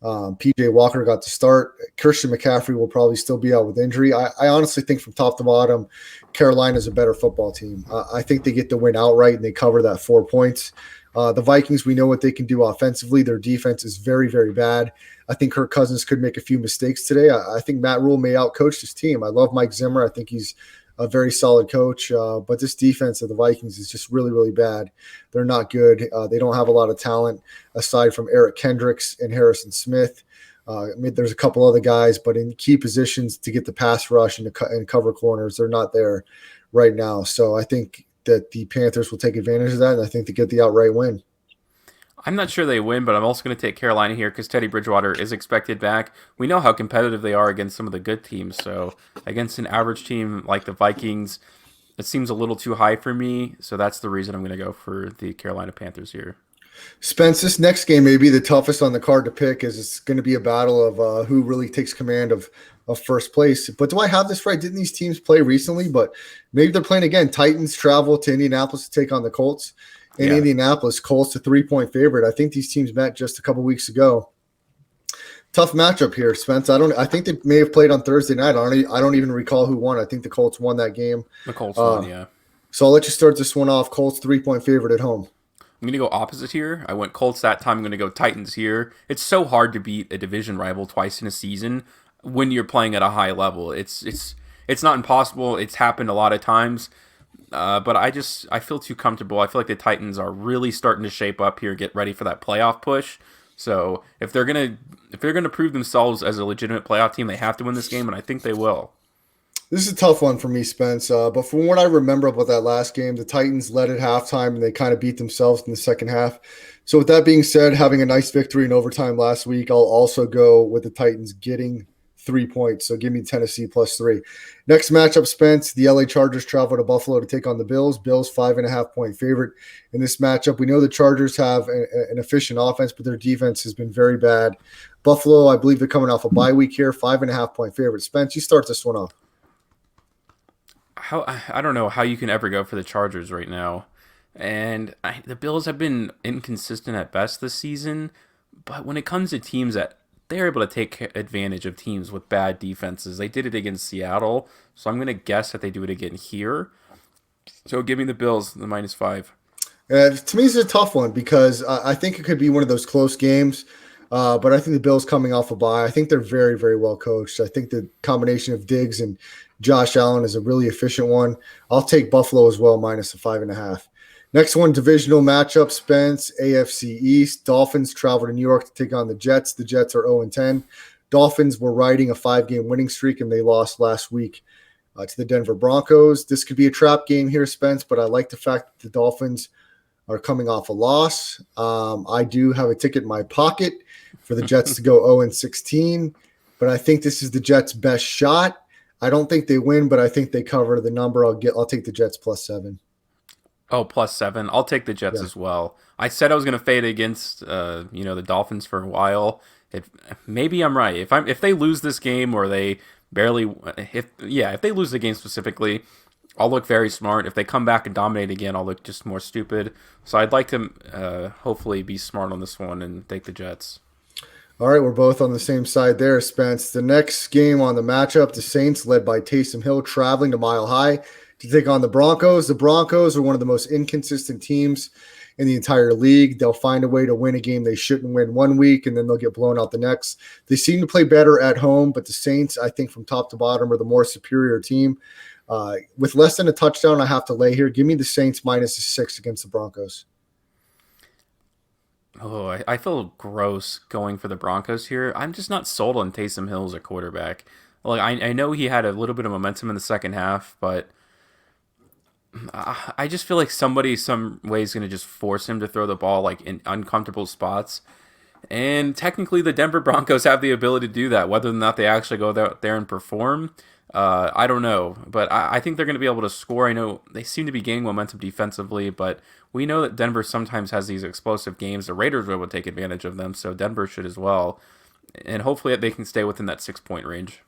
PJ Walker got to start. Christian McCaffrey will probably still be out with injury. I honestly think from top to bottom, Carolina is a better football team. I think they get the win outright and they cover that 4 points. The Vikings, we know what they can do offensively. Their defense is very, very bad. I think Kirk Cousins could make a few mistakes today. I think Matt Rule may outcoach his team. I love Mike Zimmer. I think he's a very solid coach, but this defense of the Vikings is just really, really bad. They're not good. They don't have a lot of talent aside from Eric Kendricks and Harrison Smith. There's a couple other guys, but in key positions to get the pass rush and cover corners, they're not there right now. So I think that the Panthers will take advantage of that, and I think they get the outright win. I'm not sure they win, but I'm also going to take Carolina here because Teddy Bridgewater is expected back. We know how competitive they are against some of the good teams, so against an average team like the Vikings, it seems a little too high for me, so that's the reason I'm going to go for the Carolina Panthers here. Spence, this next game may be the toughest on the card to pick, as it's going to be a battle of who really takes command of first place. But do I have this right? Didn't these teams play recently? But maybe they're playing again. Titans travel to Indianapolis to take on the Colts. In Indianapolis, Colts a 3-point favorite. I think these teams met just a couple weeks ago. Tough matchup here, Spence. I think they may have played on Thursday night. I don't even recall who won. I think the Colts won that game. The Colts won, yeah. So I'll let you start this one off. Colts 3-point favorite at home. I'm going to go opposite here. I went Colts that time. I'm going to go Titans here. It's so hard to beat a division rival twice in a season when you're playing at a high level. It's not impossible. It's happened a lot of times. But I feel too comfortable. I feel like the Titans are really starting to shape up here, get ready for that playoff push. So if they're gonna prove themselves as a legitimate playoff team, they have to win this game, and I think they will. This is a tough one for me, Spence. But from what I remember about that last game, the Titans led at halftime and they kind of beat themselves in the second half. So with that being said, having a nice victory in overtime last week, I'll also go with the Titans getting 3 points. So give me Tennessee +3. Next matchup, Spence. The LA Chargers travel to Buffalo to take on the Bills. Bills 5.5-point favorite in this matchup. We know the Chargers have an efficient offense, but their defense has been very bad. Buffalo, I believe they're coming off a bye week here. 5.5-point favorite. Spence, you start this one off. I don't know how you can ever go for the Chargers right now. And the Bills have been inconsistent at best this season. But when it comes to teams that they're able to take advantage of teams with bad defenses. They did it against Seattle, so I'm going to guess that they do it again here. So give me the Bills, the -5. To me, it's a tough one because I think it could be one of those close games. But I think the Bills coming off a bye, I think they're very, very well coached. I think the combination of Diggs and Josh Allen is a really efficient one. I'll take Buffalo as well, -5.5. Next one, divisional matchup, Spence, AFC East. Dolphins travel to New York to take on the Jets. The Jets are 0-10. Dolphins were riding a 5-game winning streak, and they lost last week to the Denver Broncos. This could be a trap game here, Spence, but I like the fact that the Dolphins are coming off a loss. I do have a ticket in my pocket for the Jets to go 0-16, but I think this is the Jets' best shot. I don't think they win, but I think they cover the number. I'll take the Jets +7. Oh, +7. I'll take the Jets as well. I said I was going to fade against, the Dolphins for a while. Maybe I'm right. If they lose this game or they barely, if they lose the game specifically, I'll look very smart. If they come back and dominate again, I'll look just more stupid. So I'd like to hopefully be smart on this one and take the Jets. All right, we're both on the same side there, Spence. The next game on the matchup, the Saints, led by Taysom Hill, traveling to Mile High to take on the Broncos. The Broncos are one of the most inconsistent teams in the entire league. They'll find a way to win a game they shouldn't win one week, and then they'll get blown out the next. They seem to play better at home, but the Saints, I think, from top to bottom, are the more superior team. With less than a touchdown, I have to lay here. Give me the Saints minus a 6 against the Broncos. Oh, I feel gross going for the Broncos here. I'm just not sold on Taysom Hill as a quarterback. Like I know he had a little bit of momentum in the second half, but I just feel like somebody some way is going to just force him to throw the ball like in uncomfortable spots. And technically, the Denver Broncos have the ability to do that. Whether or not they actually go out there and perform, I don't know. But I think they're going to be able to score. I know they seem to be gaining momentum defensively, but we know that Denver sometimes has these explosive games. The Raiders were able to take advantage of them, so Denver should as well. And hopefully they can stay within that 6-point range.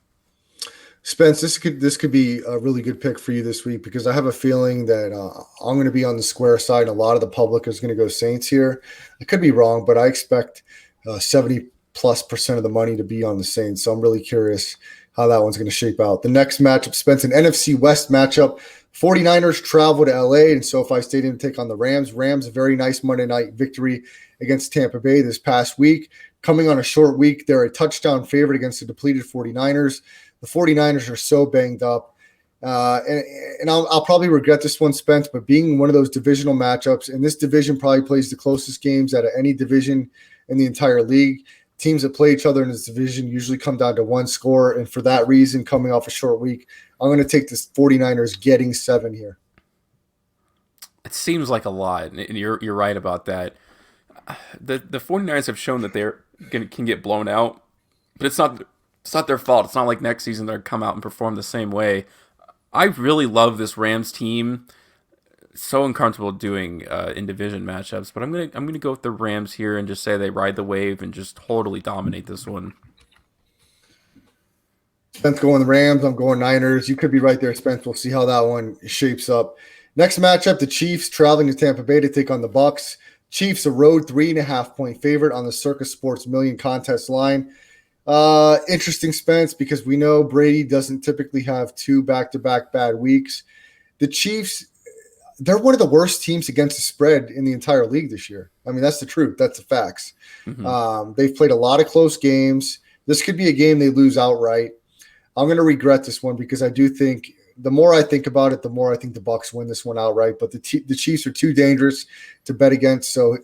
Spence, this could be a really good pick for you this week because I have a feeling that I'm going to be on the square side. And a lot of the public is going to go Saints here. I could be wrong, but I expect 70+% of the money to be on the Saints. So I'm really curious how that one's going to shape out. The next matchup, Spence, an NFC West matchup. 49ers travel to LA and SoFi Stadium to take on the Rams. Rams, a very nice Monday night victory against Tampa Bay this past week. Coming on a short week, they're a touchdown favorite against the depleted 49ers. The 49ers are so banged up. And I'll probably regret this one, Spence, but being one of those divisional matchups, and this division probably plays the closest games out of any division in the entire league. Teams that play each other in this division usually come down to one score, and for that reason, coming off a short week, I'm going to take this 49ers getting 7 here. It seems like a lot, and you're right about that. The 49ers have shown that can get blown out, but it's not their fault. It's not like next season they'll come out and perform the same way. I really love this Rams team. So uncomfortable doing in division matchups, but I'm gonna go with the Rams here and just say they ride the wave and just totally dominate this one. Spence going the Rams. I'm going Niners. You could be right there, Spence. We'll see how that one shapes up. Next matchup, the Chiefs traveling to Tampa Bay to take on the Bucs. Chiefs a road 3.5-point favorite on the Circus Sports Million contest line. Interesting, Spence, because we know Brady doesn't typically have 2 back-to-back bad weeks. The Chiefs, they're one of the worst teams against the spread in the entire league this year. I mean, that's the truth. That's the facts. Mm-hmm. They've played a lot of close games. This could be a game they lose outright. I'm going to regret this one because I do think the more I think about it, the more I think the Bucs win this one outright. But the Chiefs are too dangerous to bet against, so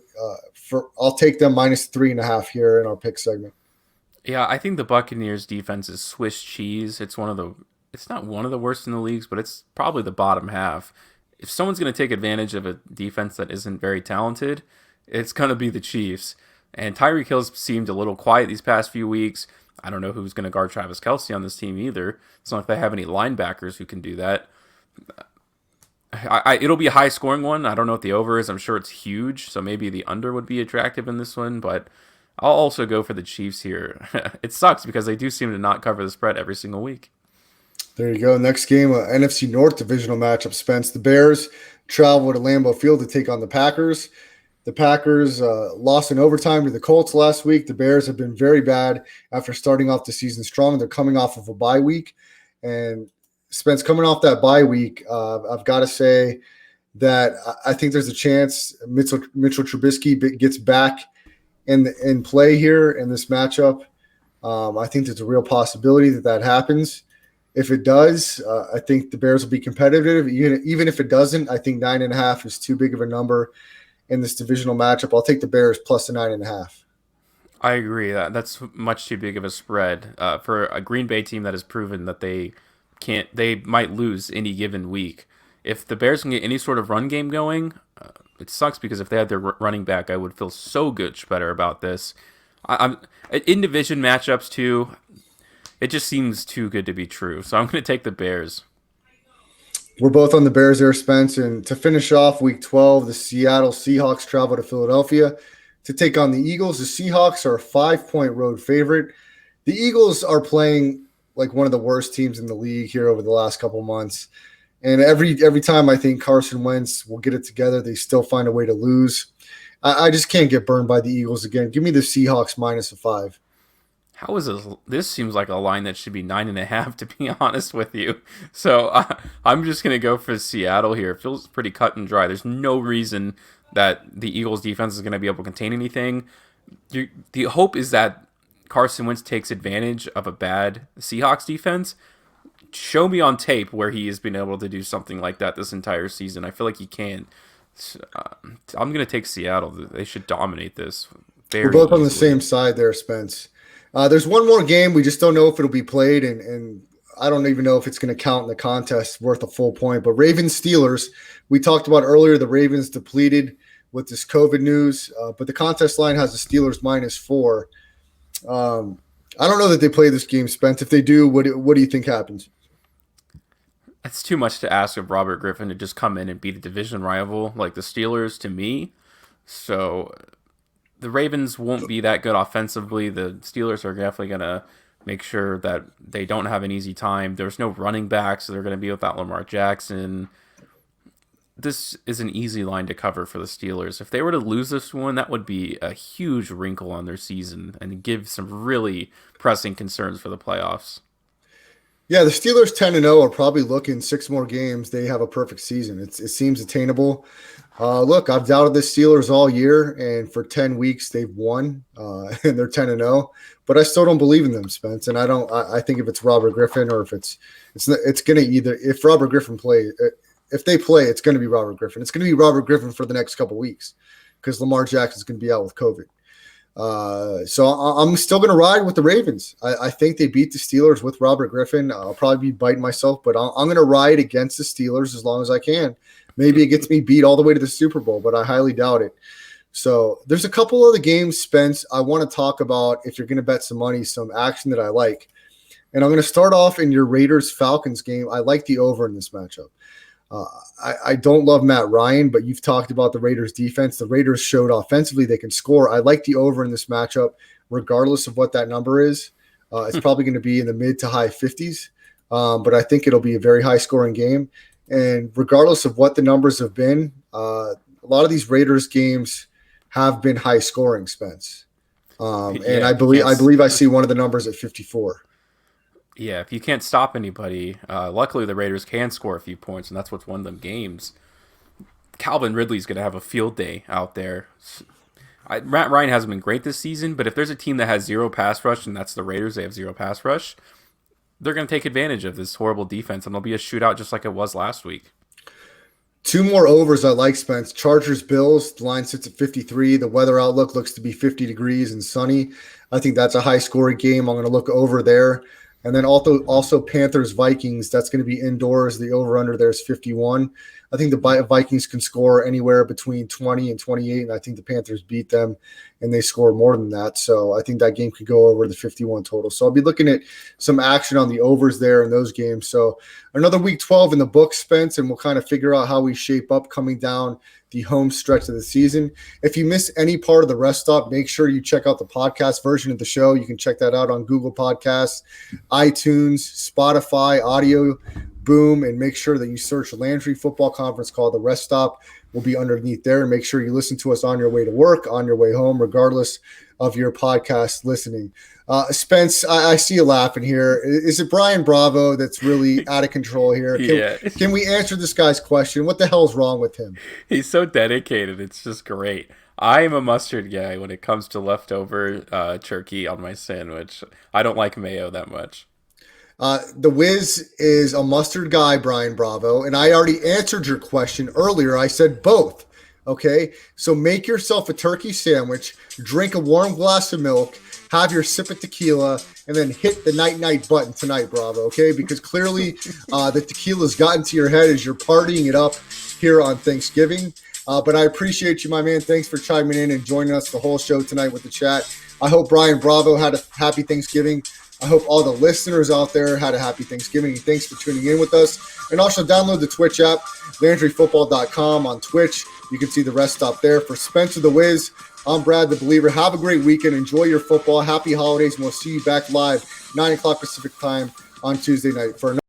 I'll take them minus 3.5 here in our pick segment. Yeah, I think the Buccaneers defense is Swiss cheese. It's not one of the worst in the leagues, but it's probably the bottom half. If someone's going to take advantage of a defense that isn't very talented, it's going to be the Chiefs. And Tyreek Hill's seemed a little quiet these past few weeks. I don't know who's going to guard Travis Kelce on this team either. It's not like they have any linebackers who can do that. It'll be a high-scoring one. I don't know what the over is. I'm sure it's huge, so maybe the under would be attractive in this one, but I'll also go for the Chiefs here. It sucks because they do seem to not cover the spread every single week. There you go. Next game, NFC North divisional matchup, Spence. The Bears travel to Lambeau Field to take on the Packers. The Packers lost in overtime to the Colts last week. The Bears have been very bad after starting off the season strong. They're coming off of a bye week. And Spence, coming off that bye week, I've got to say that I think there's a chance Mitchell Trubisky gets back in play here in this matchup. I think there's a real possibility that happens. If it does, I think the Bears will be competitive. Even if it doesn't, I think 9.5 is too big of a number in this divisional matchup. I'll take the Bears plus the 9.5. I agree. That's much too big of a spread for a Green Bay team that has proven that they might lose any given week. If the Bears can get any sort of run game going, it sucks because if they had their running back, I would feel so much better about this. I'm in division matchups too. It just seems too good to be true. So I'm going to take the Bears. We're both on the Bears there, Spence. And to finish off Week 12, the Seattle Seahawks travel to Philadelphia to take on the Eagles. The Seahawks are a 5-point road favorite. The Eagles are playing like one of the worst teams in the league here over the last couple months. And every time I think Carson Wentz will get it together, they still find a way to lose. I just can't get burned by the Eagles again. Give me the Seahawks minus a 5. how is this? This seems like a line that should be 9.5, to be honest with you. So I'm just gonna go for Seattle here. It feels pretty cut and dry. There's no reason that the Eagles defense is gonna be able to contain anything. The hope is that Carson Wentz takes advantage of a bad Seahawks defense. Show me on tape where he has been able to do something like that this entire season. I feel like he can. I'm gonna take Seattle. They should dominate this. We're both on the same side there, Spence. There's one more game. We just don't know if it'll be played, and I don't even know if it's going to count in the contest worth a full point. But Ravens-Steelers, we talked about earlier, the Ravens depleted with this COVID news, but the contest line has the Steelers -4. I don't know that they play this game, Spence. If they do, what do you think happens? It's too much to ask of Robert Griffin to just come in and beat a division rival like the Steelers to me. So the Ravens won't be that good offensively. The Steelers are definitely going to make sure that they don't have an easy time. There's no running backs, so they're going to be without Lamar Jackson. This is an easy line to cover for the Steelers. If they were to lose this one, that would be a huge wrinkle on their season and give some really pressing concerns for the playoffs. Yeah, the Steelers 10-0 are probably looking 6 more games. They have a perfect season. It seems attainable. Look, I've doubted the Steelers all year, and for 10 weeks they've won, and they're 10-0. But I still don't believe in them, Spence. And I think if it's Robert Griffin or if it's going to either if Robert Griffin plays, if they play, it's going to be Robert Griffin. It's going to be Robert Griffin for the next couple weeks because Lamar Jackson's going to be out with COVID. So I'm still going to ride with the Ravens. I think they beat the Steelers with Robert Griffin. I'll probably be biting myself, but I'm going to ride against the Steelers as long as I can. Maybe it gets me beat all the way to the Super Bowl, but I highly doubt it. So there's a couple of the games, Spence, I want to talk about if you're going to bet some money, some action that I like. And I'm going to start off in your Raiders-Falcons game. I like the over in this matchup. I don't love Matt Ryan, but you've talked about the Raiders defense. The Raiders showed offensively they can score. I like the over in this matchup, regardless of what that number is. It's probably going to be in the mid to high 50s, but I think it'll be a very high scoring game. And regardless of what the numbers have been, a lot of these Raiders games have been high scoring, Spence. And I believe I see one of the numbers at 54. Yeah, if you can't stop anybody, luckily the Raiders can score a few points, and that's what's won them games. Calvin Ridley's going to have a field day out there. Matt Ryan hasn't been great this season, but if there's a team that has zero pass rush, and that's the Raiders, they have zero pass rush, they're going to take advantage of this horrible defense, and there'll be a shootout just like it was last week. 2 more overs I like, Spence. Chargers-Bills, the line sits at 53. The weather outlook looks to be 50 degrees and sunny. I think that's a high-scoring game. I'm going to look over there. And then also Panthers-Vikings, that's going to be indoors. The over-under there is 51. I think the Vikings can score anywhere between 20 and 28, and I think the Panthers beat them, and they score more than that. So I think that game could go over the 51 total. So I'll be looking at some action on the overs there in those games. So another Week 12 in the books, Spence, and we'll kind of figure out how we shape up coming down the home stretch of the season. If you miss any part of the rest stop, make sure you check out the podcast version of the show. You can check that out on Google Podcasts, iTunes, Spotify, Audio Boom, and make sure that you search Landry Football Conference Call. The rest stop will be underneath there. And make sure you listen to us on your way to work, on your way home, regardless of your podcast listening. Spence, I see you laughing here. Is it Brian Bravo that's really out of control here? Can we answer this guy's question? What the hell's wrong with him? He's so dedicated. It's just great. I am a mustard guy when it comes to leftover turkey on my sandwich. I don't like mayo that much. The Wiz is a mustard guy, Brian Bravo, and I already answered your question earlier. I said both. Okay, so make yourself a turkey sandwich, drink a warm glass of milk, have your sip of tequila, and then hit the night button tonight, Bravo. Okay, because clearly the tequila's gotten to your head as you're partying it up here on Thanksgiving. But I appreciate you, my man. Thanks for chiming in and joining us the whole show tonight with the chat. I hope Brian Bravo had a happy Thanksgiving. I hope all the listeners out there had a happy Thanksgiving. And thanks for tuning in with us. And also download the Twitch app, LandryFootball.com on Twitch. You can see the rest stop there. For Spencer the Wiz, I'm Brad the Believer. Have a great weekend. Enjoy your football. Happy holidays. And we'll see you back live, 9 o'clock Pacific time on Tuesday night for another